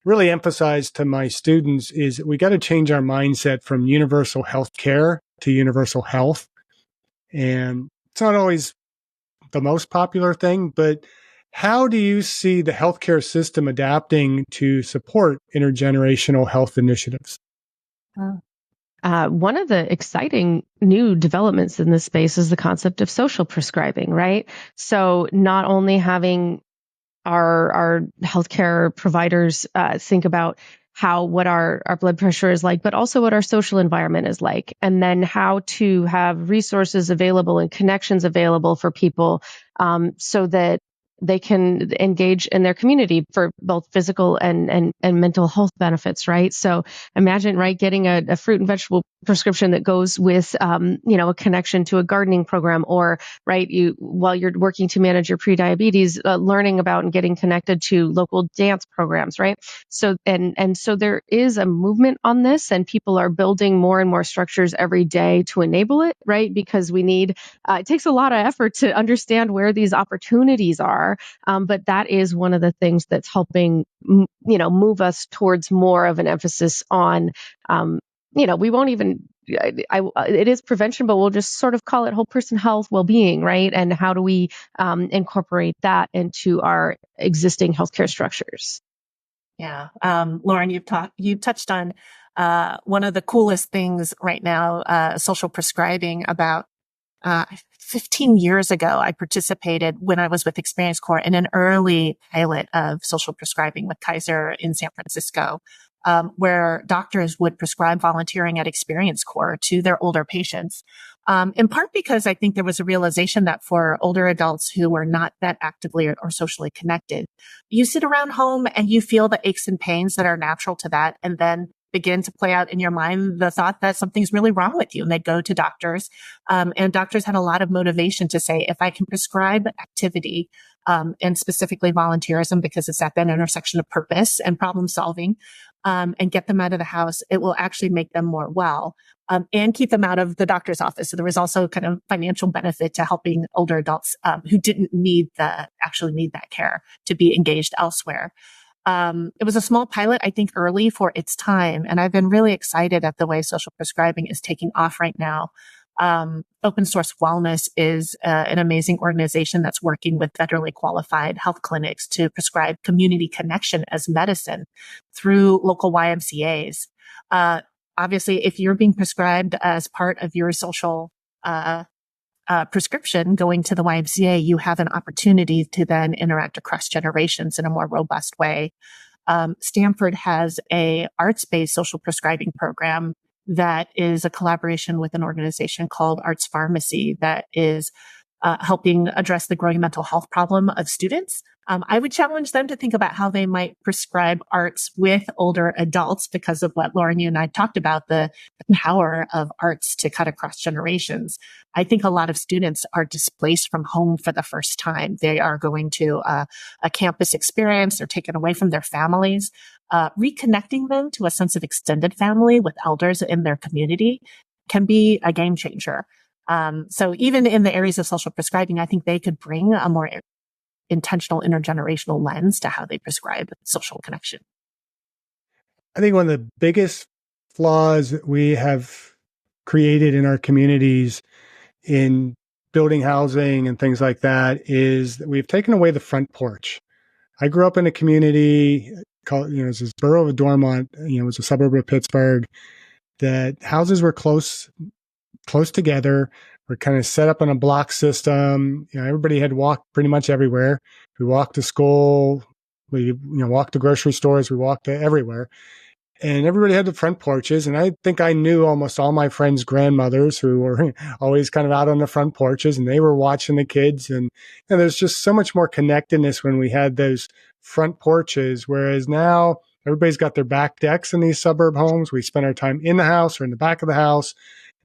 really emphasize to my students is that we got to change our mindset from universal health care to universal health. And it's not always the most popular thing, but how do you see the healthcare system adapting to support intergenerational health initiatives? One of the exciting new developments in this space is the concept of social prescribing, right? So not only having our healthcare providers think about what our blood pressure is like, but also what our social environment is like, and then how to have resources available and connections available for people so that they can engage in their community for both physical and mental health benefits, right? So imagine, right, getting a fruit and vegetable prescription that goes with, a connection to a gardening program, or, right, while you're working to manage your prediabetes, learning about and getting connected to local dance programs, right? So, so there is a movement on this, and people are building more and more structures every day to enable it, right? Because we need, it takes a lot of effort to understand where these opportunities are. But that is one of the things that's helping, move us towards more of an emphasis on, we won't even, it is prevention, but we'll just sort of call it whole person health, well-being, right? And how do we incorporate that into our existing healthcare structures? Yeah. Lauren, you've touched on one of the coolest things right now, social prescribing about 15 years ago, I participated when I was with Experience Corps in an early pilot of social prescribing with Kaiser in San Francisco, where doctors would prescribe volunteering at Experience Corps to their older patients. In part because I think there was a realization that for older adults who were not that actively or socially connected, you sit around home and you feel the aches and pains that are natural to that, and then begin to play out in your mind the thought that something's really wrong with you. And they'd go to doctors. And doctors had a lot of motivation to say, if I can prescribe activity, and specifically volunteerism, because it's at that intersection of purpose and problem solving, and get them out of the house, it will actually make them more well, and keep them out of the doctor's office. So there was also kind of financial benefit to helping older adults, who didn't actually need that care to be engaged elsewhere. It was a small pilot, I think, early for its time. And I've been really excited at the way social prescribing is taking off right now. Open Source Wellness is an amazing organization that's working with federally qualified health clinics to prescribe community connection as medicine through local YMCAs. Obviously, if you're being prescribed as part of your social prescription going to the YMCA, you have an opportunity to then interact across generations in a more robust way. Stanford has a arts-based social prescribing program that is a collaboration with an organization called Arts Pharmacy that is helping address the growing mental health problem of students. I would challenge them to think about how they might prescribe arts with older adults because of what Lauren, you and I talked about, the power of arts to cut across generations. I think a lot of students are displaced from home for the first time. They are going to a campus experience. They're taken away from their families. Reconnecting them to a sense of extended family with elders in their community can be a game changer. So even in the areas of social prescribing, I think they could bring a more intentional intergenerational lens to how they prescribe social connection. I think one of the biggest flaws that we have created in our communities in building housing and things like that is that we've taken away the front porch. I grew up in a community called, it's this borough of Dormont, it was a suburb of Pittsburgh, that houses were close together. We're kind of set up on a block system. Everybody had walked pretty much everywhere. We walked to school. We, walked to grocery stores. We walked to everywhere. And everybody had the front porches. And I think I knew almost all my friends' grandmothers who were always kind of out on the front porches, and they were watching the kids. And there's just so much more connectedness when we had those front porches. Whereas now everybody's got their back decks in these suburb homes. We spend our time in the house or in the back of the house,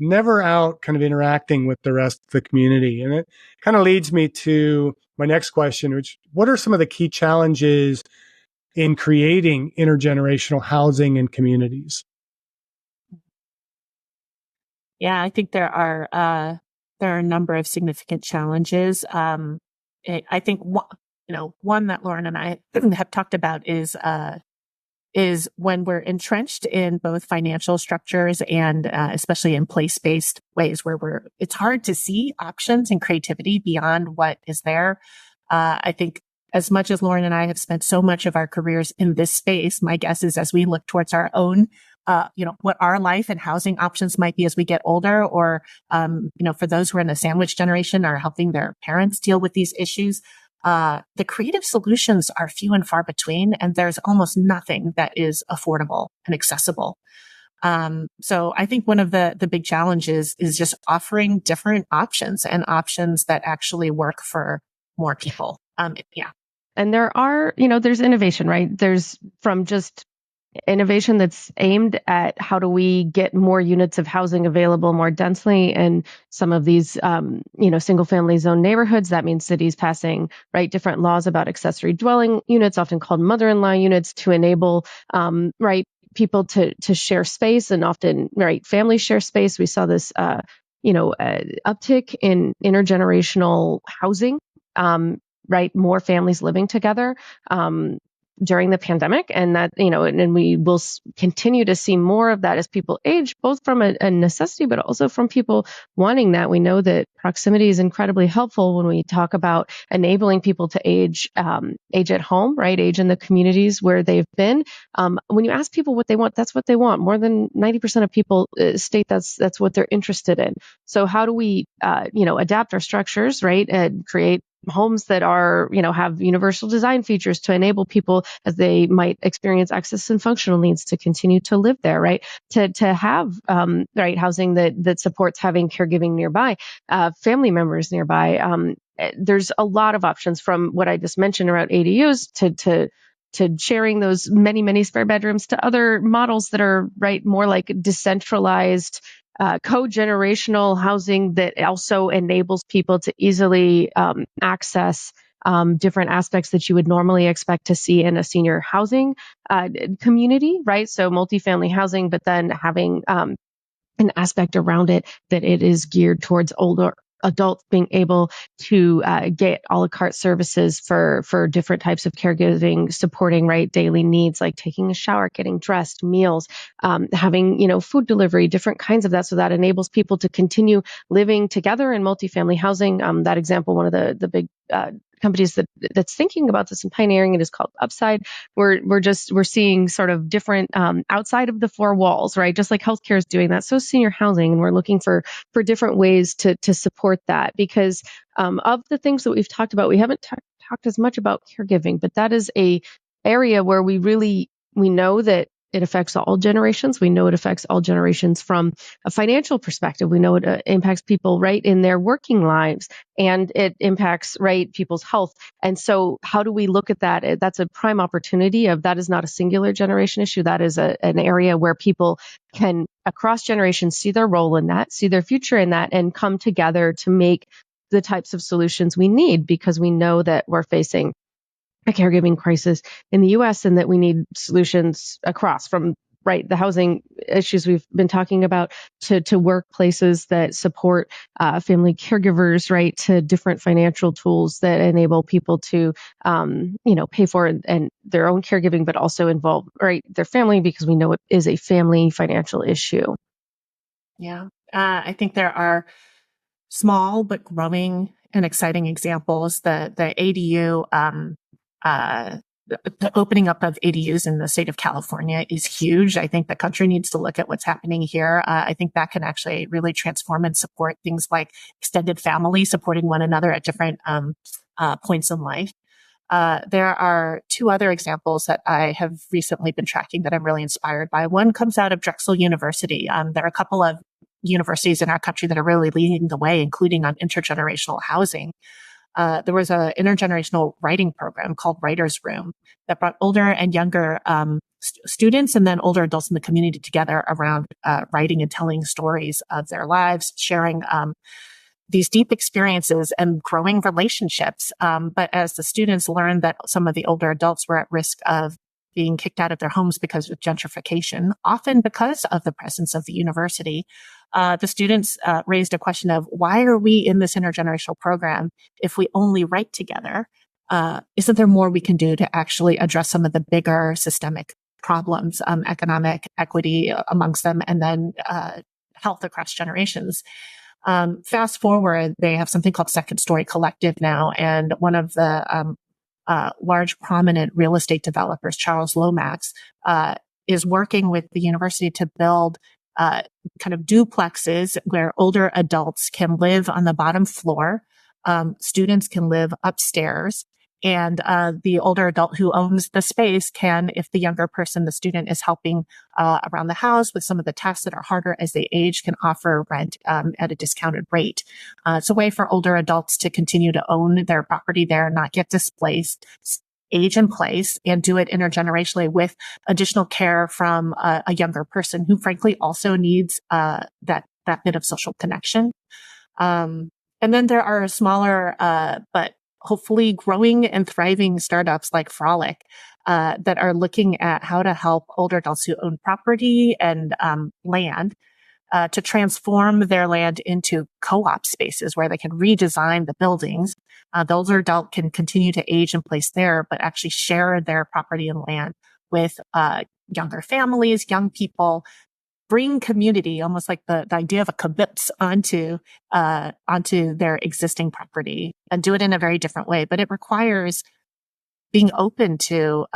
never out kind of interacting with the rest of the community. And it kind of leads me to my next question, which, what are some of the key challenges in creating intergenerational housing and communities? Yeah, I think there are a number of significant challenges. I think one that Lauren and I have talked about is when we're entrenched in both financial structures and especially in place-based ways where it's hard to see options and creativity beyond what is there. I think as much as Lauren and I have spent so much of our careers in this space, my guess is as we look towards our own, what our life and housing options might be as we get older, or, for those who are in the sandwich generation are helping their parents deal with these issues, the creative solutions are few and far between, and there's almost nothing that is affordable and accessible. So I think one of the big challenges is just offering different options and options that actually work for more people. And there are, there's innovation, right? There's from just innovation that's aimed at how do we get more units of housing available more densely in some of these, single family zone neighborhoods. That means cities passing, different laws about accessory dwelling units, often called mother-in-law units, to enable, people to share space, and often, families share space. We saw this, uptick in intergenerational housing, more families living together. during the pandemic, and that, and we will continue to see more of that as people age, both from a necessity, but also from people wanting that. We know that proximity is incredibly helpful when we talk about enabling people to age at home, right? Age in the communities where they've been. When you ask people what they want, that's what they want. More than 90% of people state that's what they're interested in. So how do we, adapt our structures, right, and create homes that are, have universal design features to enable people as they might experience access and functional needs to continue to live there, right? To have, right, housing that supports having caregiving nearby, family members nearby. There's a lot of options from what I just mentioned around ADUs to sharing those many, many spare bedrooms to other models that are, right, more like decentralized, CoGenerational housing that also enables people to easily access different aspects that you would normally expect to see in a senior housing community, right? So multifamily housing, but then having an aspect around it that it is geared towards older adults being able to get a la carte services for different types of caregiving, supporting, right, daily needs like taking a shower, getting dressed, meals, having, food delivery, different kinds of that. So that enables people to continue living together in multifamily housing. That example, one of the big companies that's thinking about this and pioneering it is called Upside. We're seeing sort of different outside of the four walls, right? Just like healthcare is doing that. So senior housing, and we're looking for different ways to support that, because of the things that we've talked about, we haven't talked as much about caregiving, but that is a area where we know that it affects all generations. We know it affects all generations from a financial perspective. We know it impacts people, right, in their working lives, and it impacts, right, people's health. And so how do we look at that? That's a prime opportunity of that is not a singular generation issue. That is an area where people can, across generations, see their role in that, see their future in that, and come together to make the types of solutions we need, because we know that we're facing a caregiving crisis in the U.S. and that we need solutions across from, right, the housing issues we've been talking about to workplaces that support family caregivers, right, to different financial tools that enable people to, pay for and their own caregiving, but also involve, right, their family, because we know it is a family financial issue. Yeah. I think there are small but growing and exciting examples. The ADU, the opening up of ADUs in the state of California is huge. I think the country needs to look at what's happening here. I think that can actually really transform and support things like extended family, supporting one another at different points in life. There are two other examples that I have recently been tracking that I'm really inspired by. One comes out of Drexel University. There are a couple of universities in our country that are really leading the way, including on intergenerational housing. There was an intergenerational writing program called Writer's Room that brought older and younger students and then older adults in the community together around writing and telling stories of their lives, sharing these deep experiences and growing relationships. But as the students learned that some of the older adults were at risk of being kicked out of their homes because of gentrification, often because of the presence of the university, the students raised a question of, why are we in this intergenerational program if we only write together? Isn't there more we can do to actually address some of the bigger systemic problems, economic equity amongst them, and then health across generations? Fast forward, they have something called Second Story Collective now, and one of the large prominent real estate developers, Charles Lomax, is working with the university to build kind of duplexes where older adults can live on the bottom floor, students can live upstairs, and the older adult who owns the space can, if the younger person, the student, is helping around the house with some of the tasks that are harder as they age, can offer rent at a discounted rate. It's a way for older adults to continue to own their property there, not get displaced, age in place, and do it intergenerationally with additional care from a younger person who frankly also needs that bit of social connection. And then there are smaller but hopefully growing and thriving startups like Frolic that are looking at how to help older adults who own property and land to transform their land into co-op spaces where they can redesign the buildings. The older adult can continue to age in place there, but actually share their property and land with younger families, young people, bring community, almost like the idea of a kibbutz onto their existing property, and do it in a very different way. But it requires being open to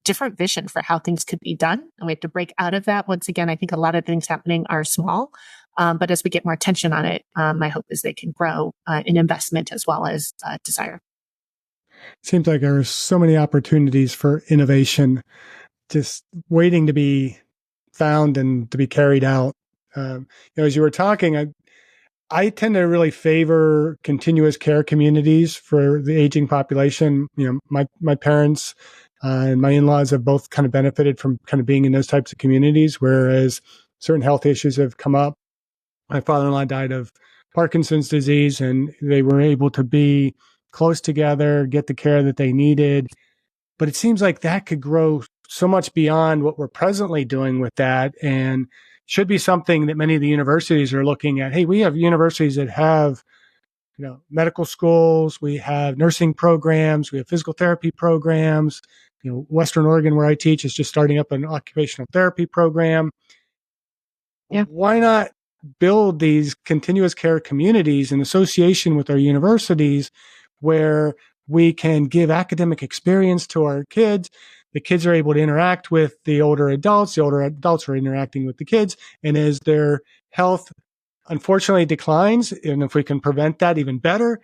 different vision for how things could be done. And we have to break out of that. Once again, I think a lot of things happening are small. But as we get more attention on it, my hope is they can grow in investment as well as desire. Seems like there are so many opportunities for innovation just waiting to be found and to be carried out. As you were talking, I tend to really favor continuous care communities for the aging population. My parents and my in-laws have both kind of benefited from kind of being in those types of communities, whereas certain health issues have come up. My father-in-law died of Parkinson's disease, and they were able to be close together, get the care that they needed. But it seems like that could grow so much beyond what we're presently doing with that, and should be something that many of the universities are looking at. Hey, we have universities that have, medical schools, we have nursing programs, we have physical therapy programs. Western Oregon, where I teach, is just starting up an occupational therapy program. Yeah. Why not build these continuous care communities in association with our universities where we can give academic experience to our kids? The kids are able to interact with the older adults are interacting with the kids. And as their health unfortunately declines, and if we can prevent that, even better,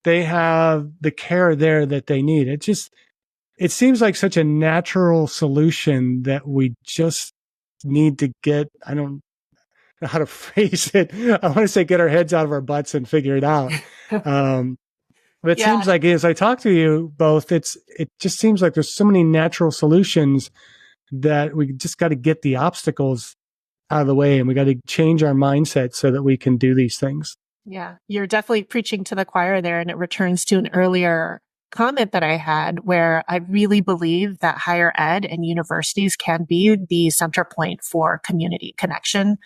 they have the care there that they need. It seems like such a natural solution that we just need to get, I don't know how to phrase it. I want to say get our heads out of our butts and figure it out. But it seems like as I talk to you both, it just seems like there's so many natural solutions that we just got to get the obstacles out of the way, and we got to change our mindset so that we can do these things. Yeah, you're definitely preaching to the choir there, and it returns to an earlier comment that I had where I really believe that higher ed and universities can be the center point for community connection.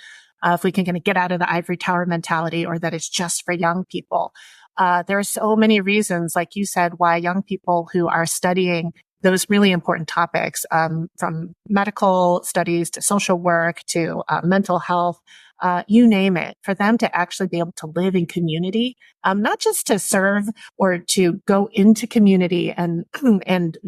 If we can kind of get out of the ivory tower mentality, or that it's just for young people. There are so many reasons, like you said, why young people who are studying those really important topics, from medical studies to social work to mental health, you name it, for them to actually be able to live in community, not just to serve or to go into community and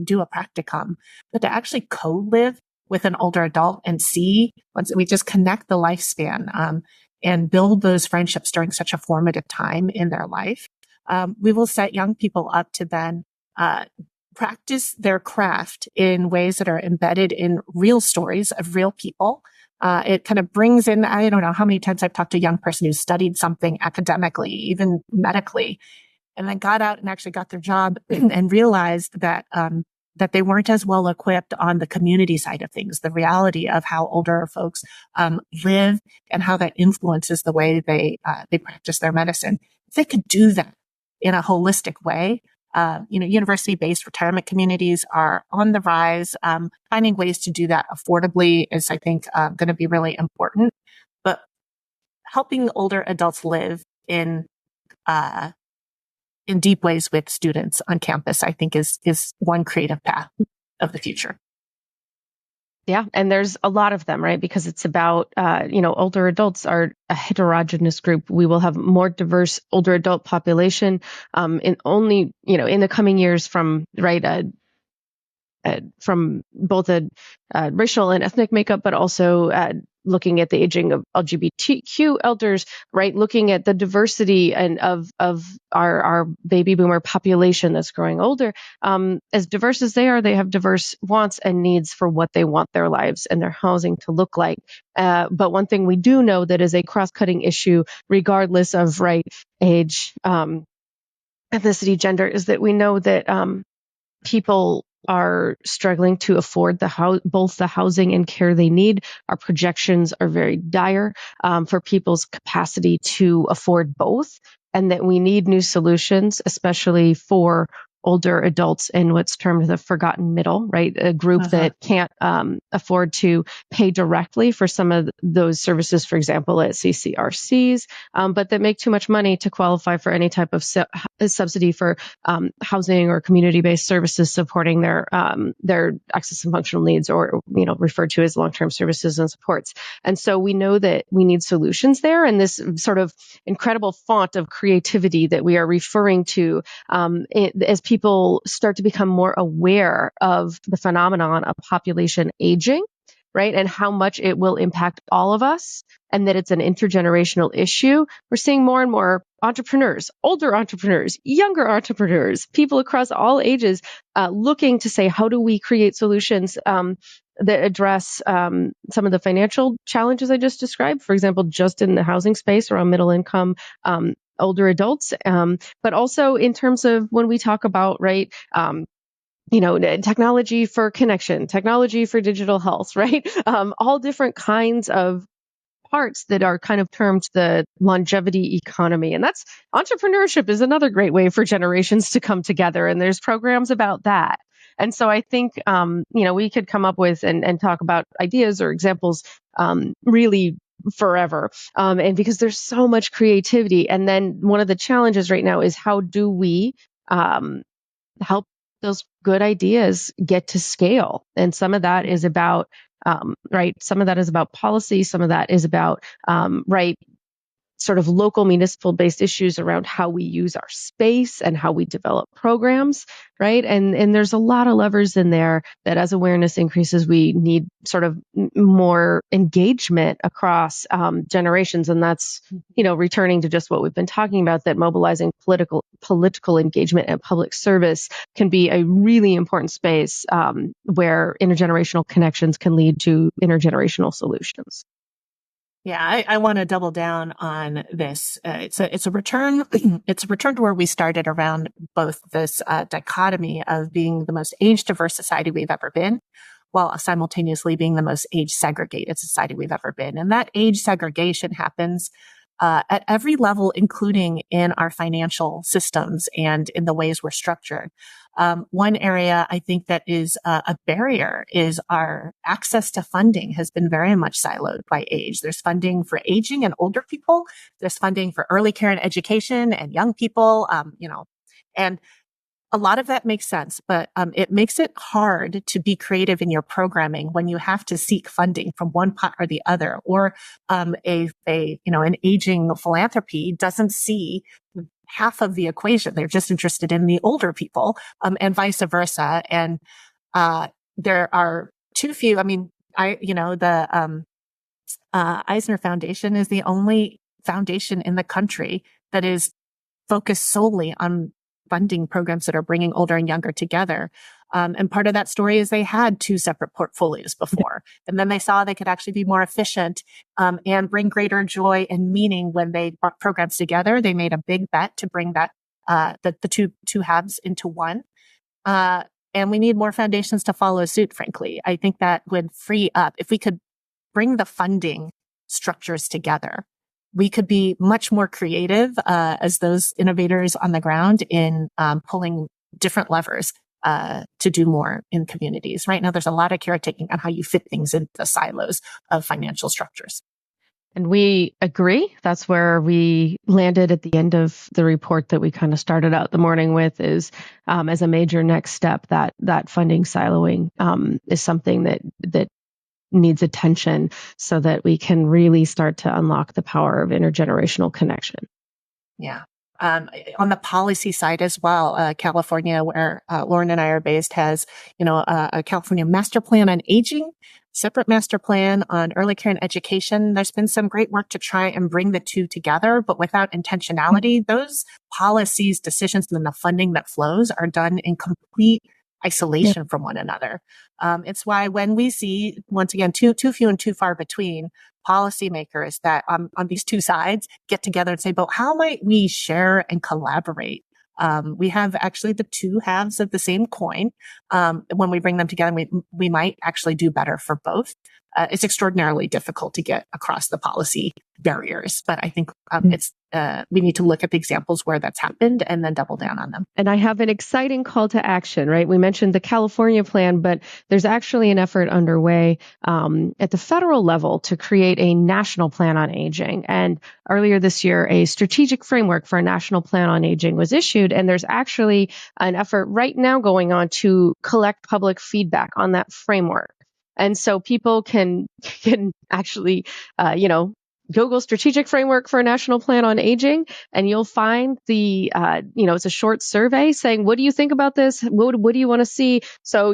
do a practicum, but to actually co-live with an older adult and see, once we just connect the lifespan and build those friendships during such a formative time in their life. We will set young people up to then practice their craft in ways that are embedded in real stories of real people. It kind of brings in, I don't know how many times I've talked to a young person who studied something academically, even medically, and then got out and actually got their job and realized that that they weren't as well equipped on the community side of things, the reality of how older folks live and how that influences the way they practice their medicine. If they could do that in a holistic way, university-based retirement communities are on the rise. Finding ways to do that affordably is, I think, going to be really important. But helping older adults live in deep ways with students on campus, I think, is one creative path of the future. Yeah. And there's a lot of them, right? Because it's about, older adults are a heterogeneous group. We will have more diverse older adult population, in the coming years from both a racial and ethnic makeup, but also looking at the aging of LGBTQ elders, right? Looking at the diversity and of our baby boomer population that's growing older. As diverse as they are, they have diverse wants and needs for what they want their lives and their housing to look like. But one thing we do know that is a cross-cutting issue, regardless of age, ethnicity, gender, is that we know that people are struggling to afford both the housing and care they need. Our projections are very dire for people's capacity to afford both, and that we need new solutions, especially for older adults in what's termed the forgotten middle, right? A group that can't afford to pay directly for some of those services, for example, at CCRCs, but that make too much money to qualify for any type of subsidy for housing or community-based services supporting their access and functional needs, or referred to as long-term services and supports. And so we know that we need solutions there, and this sort of incredible font of creativity that we are referring to as people start to become more aware of the phenomenon of population aging, right? And how much it will impact all of us, and that it's an intergenerational issue. We're seeing more and more entrepreneurs, older entrepreneurs, younger entrepreneurs, people across all ages looking to say, how do we create solutions that address some of the financial challenges I just described, for example, just in the housing space around middle income older adults, but also in terms of when we talk about, right, technology for connection, technology for digital health, right? All different kinds of parts that are kind of termed the longevity economy. And that's entrepreneurship is another great way for generations to come together. And there's programs about that. And so I think, we could come up with and talk about ideas or examples really forever. And because there's so much creativity. And then one of the challenges right now is how do we help those good ideas get to scale? And some of that is about, some of that is about policy. Some of that is about, sort of local municipal based issues around how we use our space and how we develop programs, right? And there's a lot of levers in there that as awareness increases, we need sort of more engagement across generations. And that's, returning to just what we've been talking about, that mobilizing political engagement and public service can be a really important space where intergenerational connections can lead to intergenerational solutions. Yeah, I want to double down on this. It's a return. It's a return to where we started around both this dichotomy of being the most age diverse society we've ever been, while simultaneously being the most age segregated society we've ever been. And that age segregation happens at every level, including in our financial systems and in the ways we're structured. One area I think that is a barrier is our access to funding has been very much siloed by age. There's funding for aging and older people. There's funding for early care and education and young people, and a lot of that makes sense, but it makes it hard to be creative in your programming when you have to seek funding from one pot or the other, or an aging philanthropy doesn't see half of the equation. They're just interested in the older people, and vice versa. And there are too few. I mean, the Eisner Foundation is the only foundation in the country that is focused solely on funding programs that are bringing older and younger together. And part of that story is they had two separate portfolios before, and then they saw they could actually be more efficient and bring greater joy and meaning when they brought programs together. They made a big bet to bring that the two halves into one. And we need more foundations to follow suit, frankly. I think that would free up, if we could bring the funding structures together, we could be much more creative as those innovators on the ground in pulling different levers to do more in communities. Right now, there's a lot of caretaking on how you fit things into the silos of financial structures. And we agree. That's where we landed at the end of the report that we kind of started out the morning with, is as a major next step, that funding siloing is something that needs attention so that we can really start to unlock the power of intergenerational connection. Yeah. On the policy side as well, California, where Lauren and I are based, has, a California master plan on aging, separate master plan on early care and education. There's been some great work to try and bring the two together, but without intentionality, those policies, decisions, and the funding that flows are done in complete isolation from one another. It's why when we see, once again, too few and too far between policymakers that on these two sides get together and say, but how might we share and collaborate? We have actually the two halves of the same coin. When we bring them together, we might actually do better for both. It's extraordinarily difficult to get across the policy barriers, but I think it's we need to look at the examples where that's happened and then double down on them. And I have an exciting call to action, right? We mentioned the California plan, but there's actually an effort underway at the federal level to create a national plan on aging. And earlier this year, a strategic framework for a national plan on aging was issued. And there's actually an effort right now going on to collect public feedback on that framework. And so people can actually, Google strategic framework for a national plan on aging, and you'll find it's a short survey saying, what do you think about this? What do you want to see? So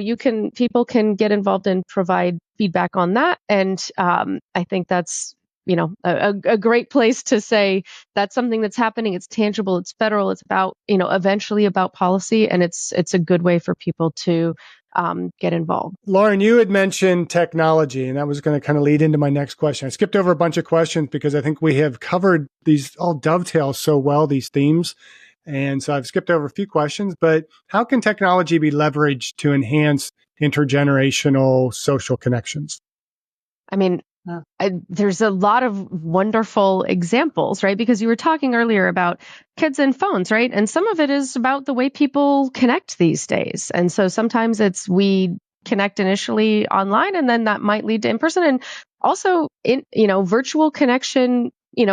people can get involved and provide feedback on that. And I think that's, a great place to say that's something that's happening. It's tangible. It's federal. It's about, eventually about policy. And it's a good way for people to get involved. Lauren, you had mentioned technology, and that was going to kind of lead into my next question. I skipped over a bunch of questions because I think we have covered these all dovetail so well, these themes. And so I've skipped over a few questions, but how can technology be leveraged to enhance intergenerational social connections? I mean, there's a lot of wonderful examples, right? Because you were talking earlier about kids and phones, right? And some of it is about the way people connect these days. And so sometimes we connect initially online, and then that might lead to in person. And also, virtual connection,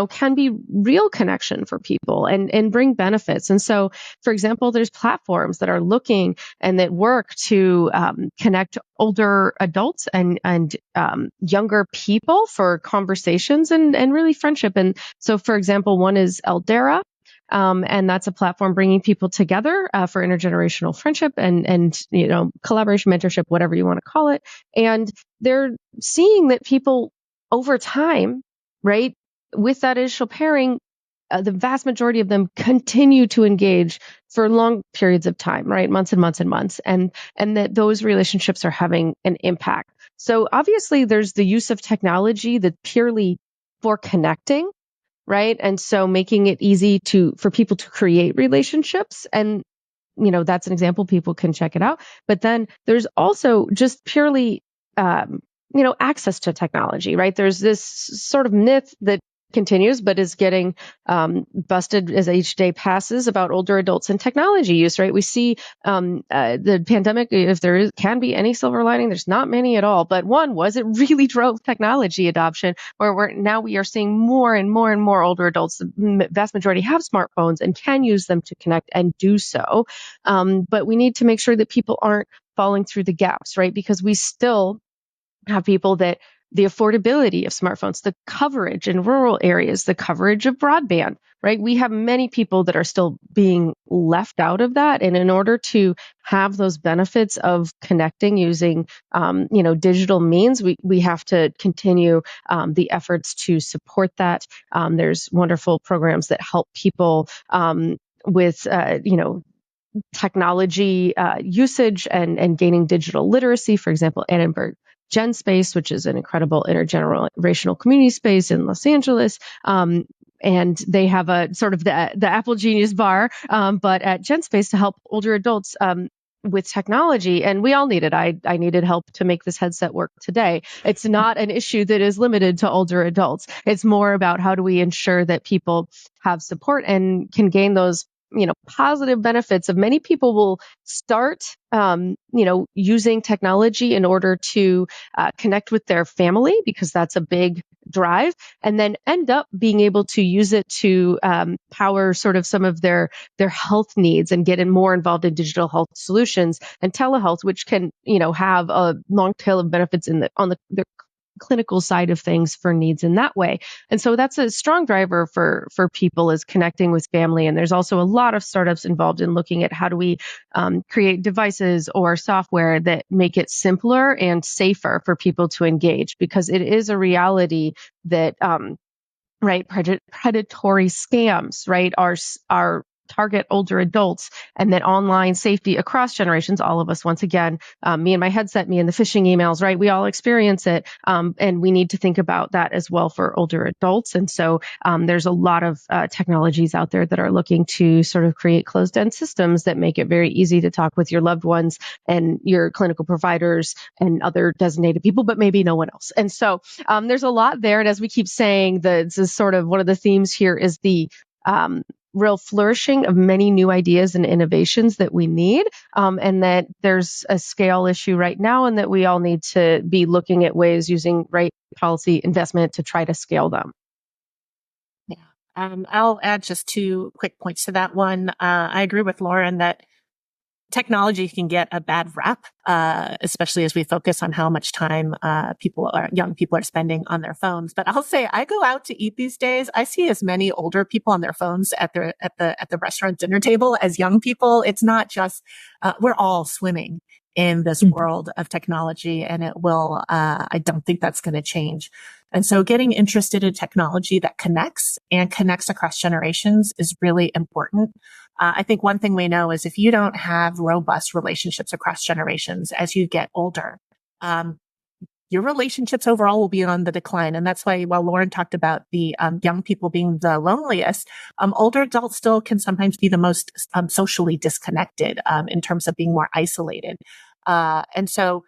can be real connection for people and bring benefits. And so, for example, there's platforms that are looking and that work to connect older adults and younger people for conversations and really friendship. And so, for example, one is Eldera. And that's a platform bringing people together for intergenerational friendship and collaboration, mentorship, whatever you want to call it. And they're seeing that people over time, right, with that initial pairing, the vast majority of them continue to engage for long periods of time, right? Months and months and months. And that those relationships are having an impact. So obviously there's the use of technology that's purely for connecting, right? And so making it easy for people to create relationships. And, that's an example. People can check it out. But then there's also just purely, access to technology, right? There's this sort of myth that continues, but is getting busted as each day passes about older adults and technology use, right? We see the pandemic, if there can be any silver lining, there's not many at all. But one was it really drove technology adoption, where now we are seeing more and more and more older adults. The vast majority have smartphones and can use them to connect and do so. But we need to make sure that people aren't falling through the gaps, right? Because we still have people that the affordability of smartphones, the coverage in rural areas, the coverage of broadband, right? We have many people that are still being left out of that. And in order to have those benefits of connecting using, digital means, we have to continue the efforts to support that. There's wonderful programs that help people with, technology usage and gaining digital literacy. For example, Annenberg Gen Space, which is an incredible intergenerational community space in Los Angeles. And they have a sort of the Apple Genius bar, but at Gen Space to help older adults with technology. And we all need it. I needed help to make this headset work today. It's not an issue that is limited to older adults. It's more about how do we ensure that people have support and can gain those positive benefits of many people will start, using technology in order to connect with their family, because that's a big drive, and then end up being able to use it to power sort of some of their health needs and get more involved in digital health solutions and telehealth, which can, have a long tail of benefits on the clinical side of things for needs in that way. And so that's a strong driver for people, is connecting with family. And there's also a lot of startups involved in looking at how do we create devices or software that make it simpler and safer for people to engage, because it is a reality that, predatory scams, right, are target older adults, and that online safety across generations, all of us, once again, me and my headset, me and the phishing emails, right? We all experience it. And we need to think about that as well for older adults. And so there's a lot of technologies out there that are looking to sort of create closed-end systems that make it very easy to talk with your loved ones and your clinical providers and other designated people, but maybe no one else. And so there's a lot there. And as we keep saying, this is sort of one of the themes here is the real flourishing of many new ideas and innovations that we need, and that there's a scale issue right now, and that we all need to be looking at ways using right policy investment to try to scale them. Yeah. I'll add just 2 quick points to that one. I agree with Lauren that technology can get a bad rap, especially as we focus on how much time young people are spending on their phones. But I'll say, I go out to eat these days. I see as many older people on their phones at the restaurant dinner table as young people. It's not just we're all swimming in this world of technology, and it will. I don't think that's going to change. And so, getting interested in technology that connects across generations is really important. I think one thing we know is if you don't have robust relationships across generations as you get older, your relationships overall will be on the decline. And that's why while Lauren talked about the young people being the loneliest, older adults still can sometimes be the most socially disconnected in terms of being more isolated. And so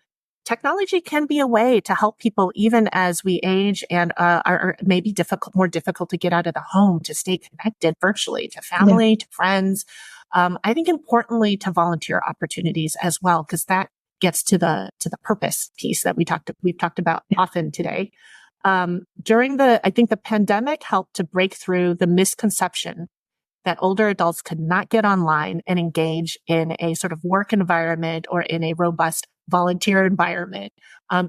technology can be a way to help people even as we age and are maybe more difficult to get out of the home, to stay connected virtually to family, to friends. I think importantly to volunteer opportunities as well, because that gets to the purpose piece that we've talked about often today. I think the pandemic helped to break through the misconception that older adults could not get online and engage in a sort of work environment or in a robust volunteer environment.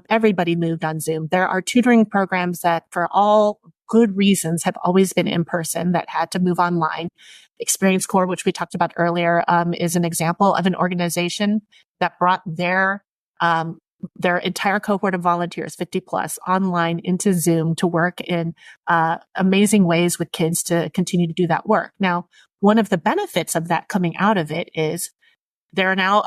Everybody moved on Zoom. There are tutoring programs that, for all good reasons, have always been in person that had to move online. Experience Corps, which we talked about earlier, is an example of an organization that brought their entire cohort of volunteers, 50 plus, online into Zoom to work in amazing ways with kids to continue to do that work. Now, one of the benefits of that coming out of it is there are now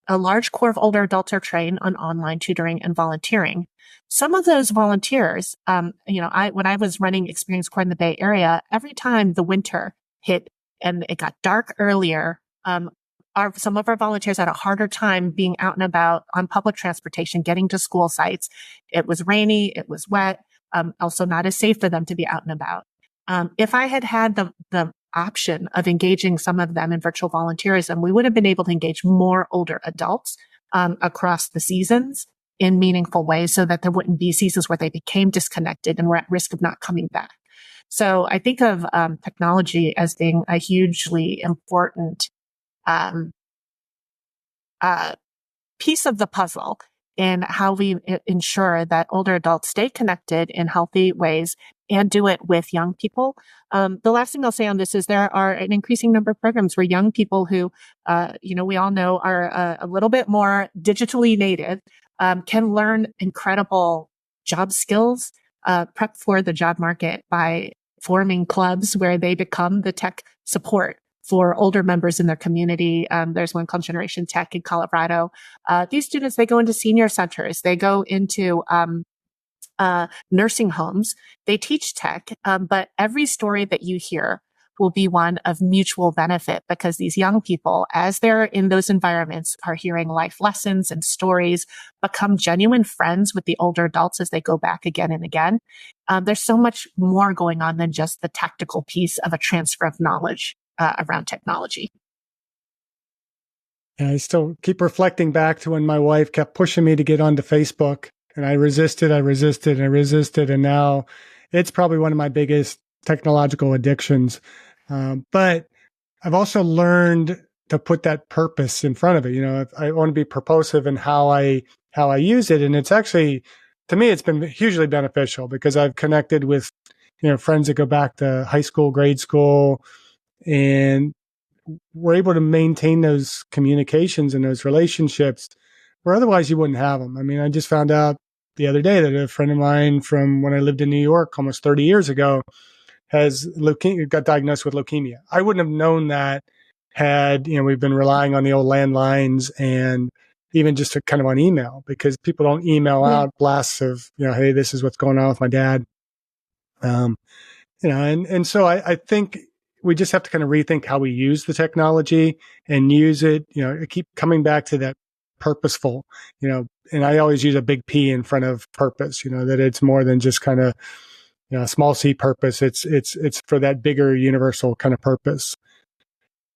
a large core of older adults are trained on online tutoring and volunteering. Some of those volunteers, when I was running Experience Corps in the Bay Area, every time the winter hit and it got dark earlier, some of our volunteers had a harder time being out and about on public transportation, getting to school sites. It was rainy, it was wet, also not as safe for them to be out and about. If I had the option of engaging some of them in virtual volunteerism, we would have been able to engage more older adults across the seasons in meaningful ways, so that there wouldn't be seasons where they became disconnected and were at risk of not coming back. So I think of technology as being a hugely important piece of the puzzle in how we ensure that older adults stay connected in healthy ways and do it with young people. The last thing I'll say on this is there are an increasing number of programs where young people who, we all know are a little bit more digitally native, can learn incredible job skills, prep for the job market by forming clubs where they become the tech support for older members in their community. There's one called Generation Tech in Colorado. These students, they go into senior centers, they go into nursing homes, they teach tech, but every story that you hear will be one of mutual benefit, because these young people, as they're in those environments, are hearing life lessons and stories, become genuine friends with the older adults as they go back again and again. There's so much more going on than just the tactical piece of a transfer of knowledge around technology. And I still keep reflecting back to when my wife kept pushing me to get onto Facebook, and I resisted. And now it's probably one of my biggest technological addictions. But I've also learned to put that purpose in front of it. If I want to be purposive in how I use it. And it's actually, to me, it's been hugely beneficial, because I've connected with, friends that go back to high school, grade school, and we're able to maintain those communications and those relationships where otherwise you wouldn't have them. I mean, I just found out the other day that a friend of mine from when I lived in New York almost 30 years ago has got diagnosed with leukemia. I wouldn't have known that had, we've been relying on the old landlines and even just kind of on email, because people don't email out blasts of, hey, this is what's going on with my dad. And so I think we just have to kind of rethink how we use the technology and use it, keep coming back to that purposeful, and I always use a big P in front of purpose, that it's more than just kind of a small c purpose. It's for that bigger universal kind of purpose.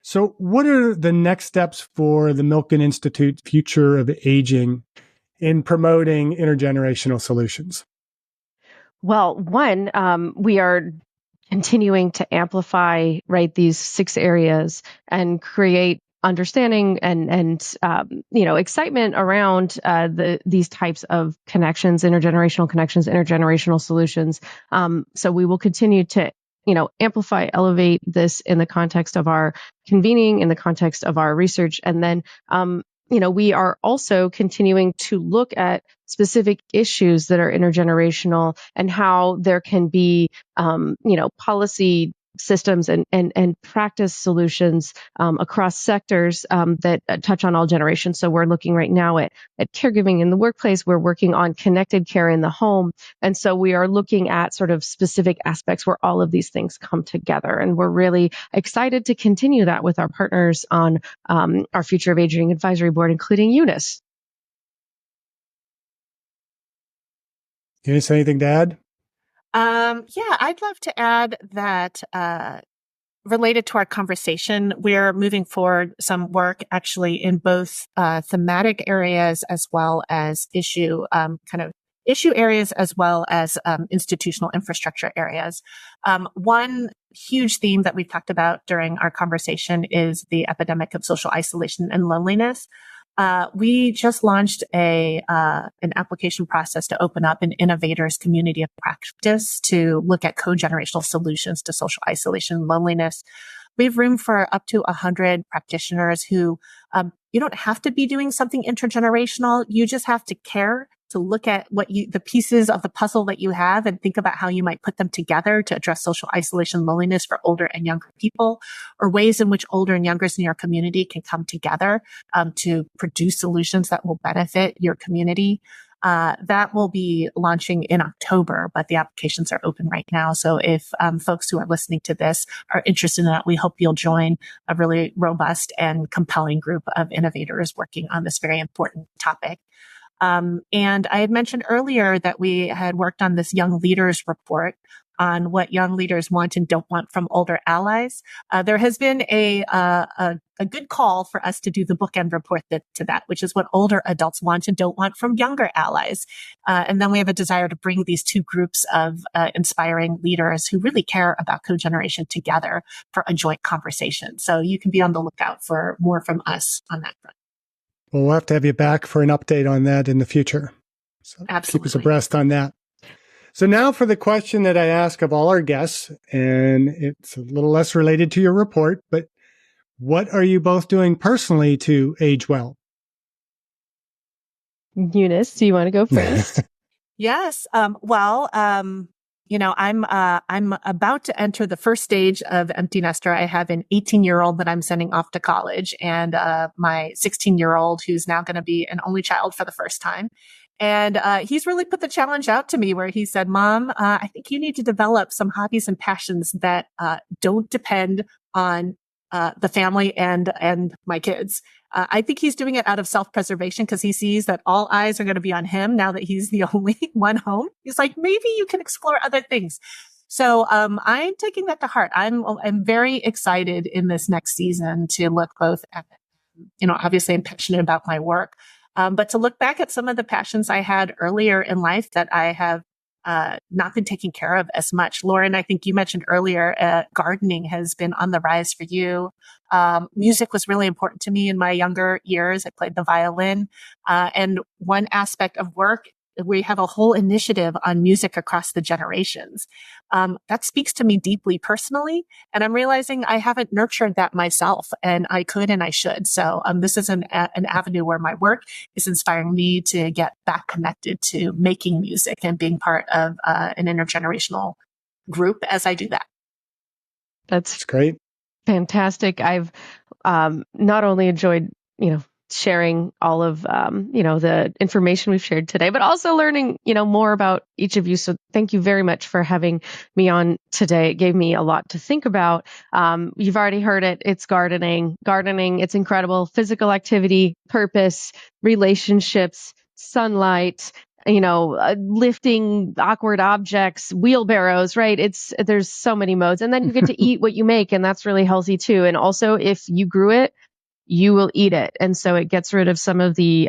So what are the next steps for the Milken Institute Future of Aging in promoting intergenerational solutions? Well, one, we are continuing to amplify, right, these 6 areas and create understanding and excitement around these types of connections, intergenerational solutions. So we will continue to amplify, elevate this in the context of our convening, in the context of our research, and then we are also continuing to look at specific issues that are intergenerational and how there can be, policy systems and practice solutions across sectors that touch on all generations. So we're looking right now at caregiving in the workplace. We're working on connected care in the home. And so we are looking at sort of specific aspects where all of these things come together. And we're really excited to continue that with our partners on our Future of Aging Advisory Board, including Eunice. Eunice, anything to add? Yeah, I'd love to add that related to our conversation, we're moving forward some work actually in both thematic areas as well as issue areas as well as institutional infrastructure areas. One huge theme that we've talked about during our conversation is the epidemic of social isolation and loneliness. We just launched an application process to open up an innovators community of practice to look at co-generational solutions to social isolation and loneliness. We have room for up to 100 practitioners who, you don't have to be doing something intergenerational. You just have to care to look at the pieces of the puzzle that you have and think about how you might put them together to address social isolation and loneliness for older and younger people, or ways in which older and youngers in your community can come together to produce solutions that will benefit your community. That will be launching in October, but the applications are open right now. So if folks who are listening to this are interested in that, we hope you'll join a really robust and compelling group of innovators working on this very important topic. And I had mentioned earlier that we had worked on this young leaders report on what young leaders want and don't want from older allies. There has been a good call for us to do the bookend report to that, which is what older adults want and don't want from younger allies. And then we have a desire to bring these two groups of inspiring leaders who really care about cogeneration together for a joint conversation. So you can be on the lookout for more from us on that front. Well, we'll have to have you back for an update on that in the future. So Absolutely. Keep us abreast on that. So now for the question that I ask of all our guests, and it's a little less related to your report, but what are you both doing personally to age well? Eunice, do you want to go first? Yes. I'm about to enter the first stage of empty nester. I have an 18-year-old that I'm sending off to college and my 16-year-old who's now going to be an only child for the first time. And he's really put the challenge out to me where he said, Mom, I think you need to develop some hobbies and passions that don't depend on the family and my kids. I think he's doing it out of self-preservation because he sees that all eyes are going to be on him now that he's the only one home. He's like, maybe you can explore other things. So I'm taking that to heart. I'm very excited in this next season to look both at, obviously I'm passionate about my work, but to look back at some of the passions I had earlier in life that I have not been taken care of as much. Lauren, I think you mentioned earlier, gardening has been on the rise for you. Music was really important to me in my younger years. I played the violin. And one aspect of work, we have a whole initiative on music across the generations. That speaks to me deeply personally. And I'm realizing I haven't nurtured that myself, and I could and I should. So this is an avenue where my work is inspiring me to get back connected to making music and being part of an intergenerational group as I do that. That's great. Fantastic. I've not only enjoyed, sharing all of, the information we've shared today, but also learning, more about each of you. So thank you very much for having me on today. It gave me a lot to think about. You've already heard it. It's gardening. It's incredible. Physical activity, purpose, relationships, sunlight, lifting awkward objects, wheelbarrows, right? There's so many modes. And then you get to eat what you make, and that's really healthy too. And also, if you grew it, you will eat it. And so it gets rid of some of the,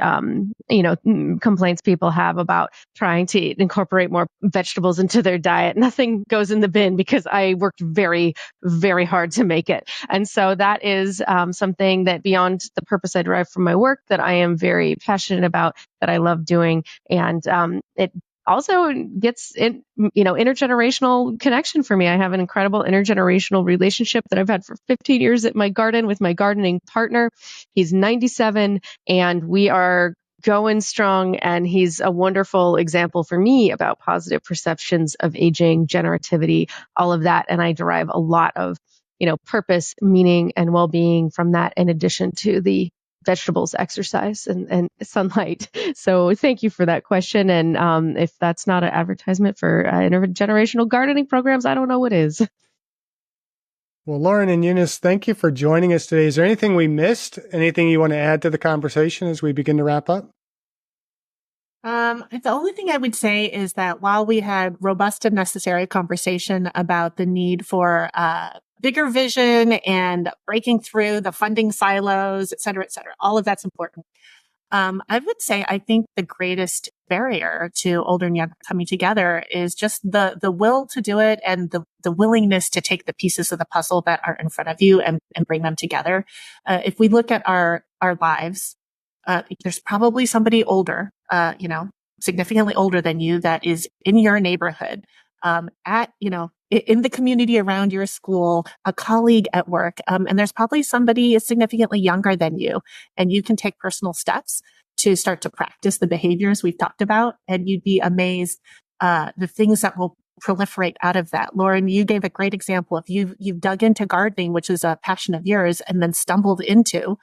complaints people have about trying to incorporate more vegetables into their diet. Nothing goes in the bin because I worked very, very hard to make it. And so that is something that beyond the purpose I derive from my work that I am very passionate about, that I love doing. And it also gets intergenerational connection for me. I have an incredible intergenerational relationship that I've had for 15 years at my garden with my gardening partner. He's 97 and we are going strong, and he's a wonderful example for me about positive perceptions of aging, generativity, all of that. And I derive a lot of, purpose, meaning, and well-being from that, in addition to the vegetables, exercise, and sunlight. So thank you for that question. And if that's not an advertisement for intergenerational gardening programs, I don't know what is. Well, Lauren and Eunice, thank you for joining us today. Is there anything we missed? Anything you want to add to the conversation as we begin to wrap up? The only thing I would say is that while we had robust and necessary conversation about the need for bigger vision and breaking through the funding silos, et cetera, all of that's important. I would say I think the greatest barrier to older and young coming together is just the will to do it, and the willingness to take the pieces of the puzzle that are in front of you and bring them together. If we look at our lives, there's probably somebody older, significantly older than you, that is in your neighborhood, in the community around your school, a colleague at work. And there's probably somebody significantly younger than you, and you can take personal steps to start to practice the behaviors we've talked about. And you'd be amazed, the things that will proliferate out of that. Lauren, you gave a great example of you've dug into gardening, which is a passion of yours, and then stumbled into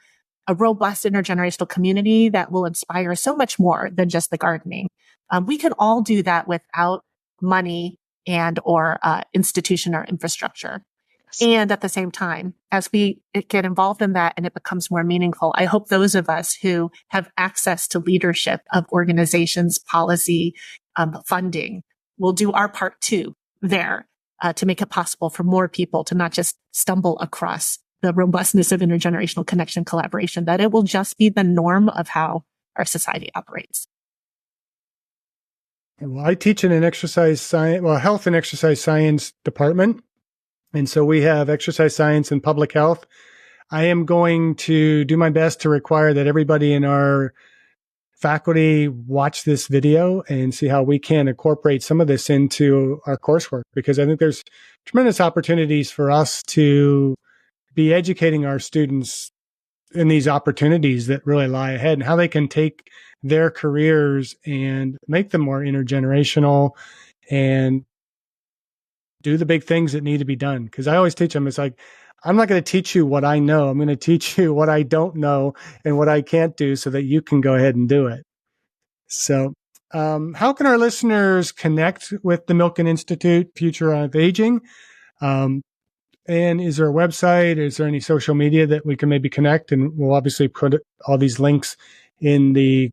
a robust intergenerational community that will inspire so much more than just the gardening. We can all do that without money and or institution or infrastructure. And at the same time, as we get involved in that and it becomes more meaningful, I hope those of us who have access to leadership of organizations, policy, funding, will do our part too there to make it possible for more people to not just stumble across the robustness of intergenerational connection collaboration, that it will just be the norm of how our society operates. Well, I teach in an health and exercise science department. And so we have exercise science and public health. I am going to do my best to require that everybody in our faculty watch this video and see how we can incorporate some of this into our coursework, because I think there's tremendous opportunities for us to be educating our students in these opportunities that really lie ahead, and how they can take their careers and make them more intergenerational and do the big things that need to be done. Because I always teach them, it's like, I'm not going to teach you what I know. I'm going to teach you what I don't know and what I can't do so that you can go ahead and do it. So how can our listeners connect with the Milken Institute Future of Aging? And is there a website? Is there any social media that we can maybe connect? And we'll obviously put all these links in the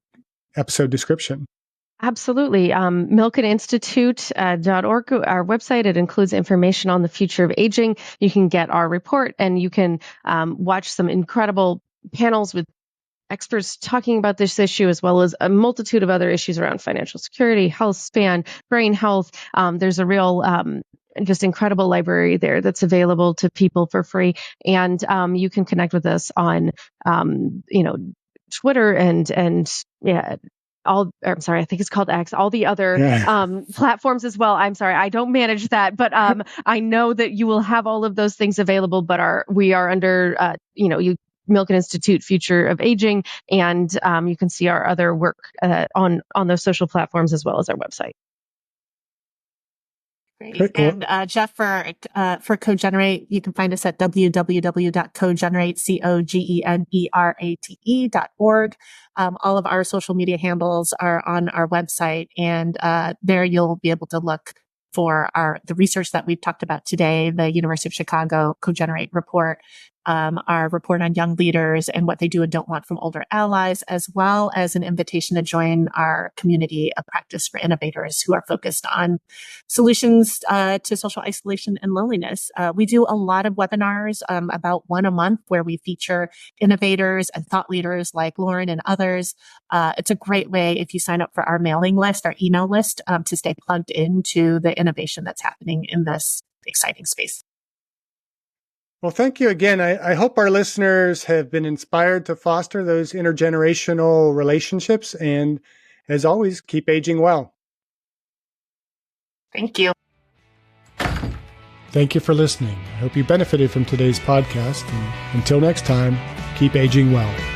episode description. Absolutely. MilkenInstitute.org, our website. It includes information on the future of aging. You can get our report, and you can watch some incredible panels with experts talking about this issue, as well as a multitude of other issues around financial security, health span, brain health. There's a real just incredible library there that's available to people for free. And you can connect with us on, Twitter and I'm sorry, I think it's called X, all the other platforms as well. I'm sorry, I don't manage that, but I know that you will have all of those things available, but we are under, Milken Institute Future of Aging, and you can see our other work on those social platforms as well as our website. Great. And Jeff, for CoGenerate, you can find us at www.cogenerate.org. All of our social media handles are on our website, and there you'll be able to look for the research that we've talked about today, the University of Chicago CoGenerate report, our report on young leaders and what they do and don't want from older allies, as well as an invitation to join our community of practice for innovators who are focused on solutions to social isolation and loneliness. We do a lot of webinars, about one a month, where we feature innovators and thought leaders like Lauren and others. It's a great way, if you sign up for our mailing list, our email list, to stay plugged into the innovation that's happening in this exciting space. Well, thank you again. I hope our listeners have been inspired to foster those intergenerational relationships. And as always, keep aging well. Thank you. Thank you for listening. I hope you benefited from today's podcast. And until next time, keep aging well.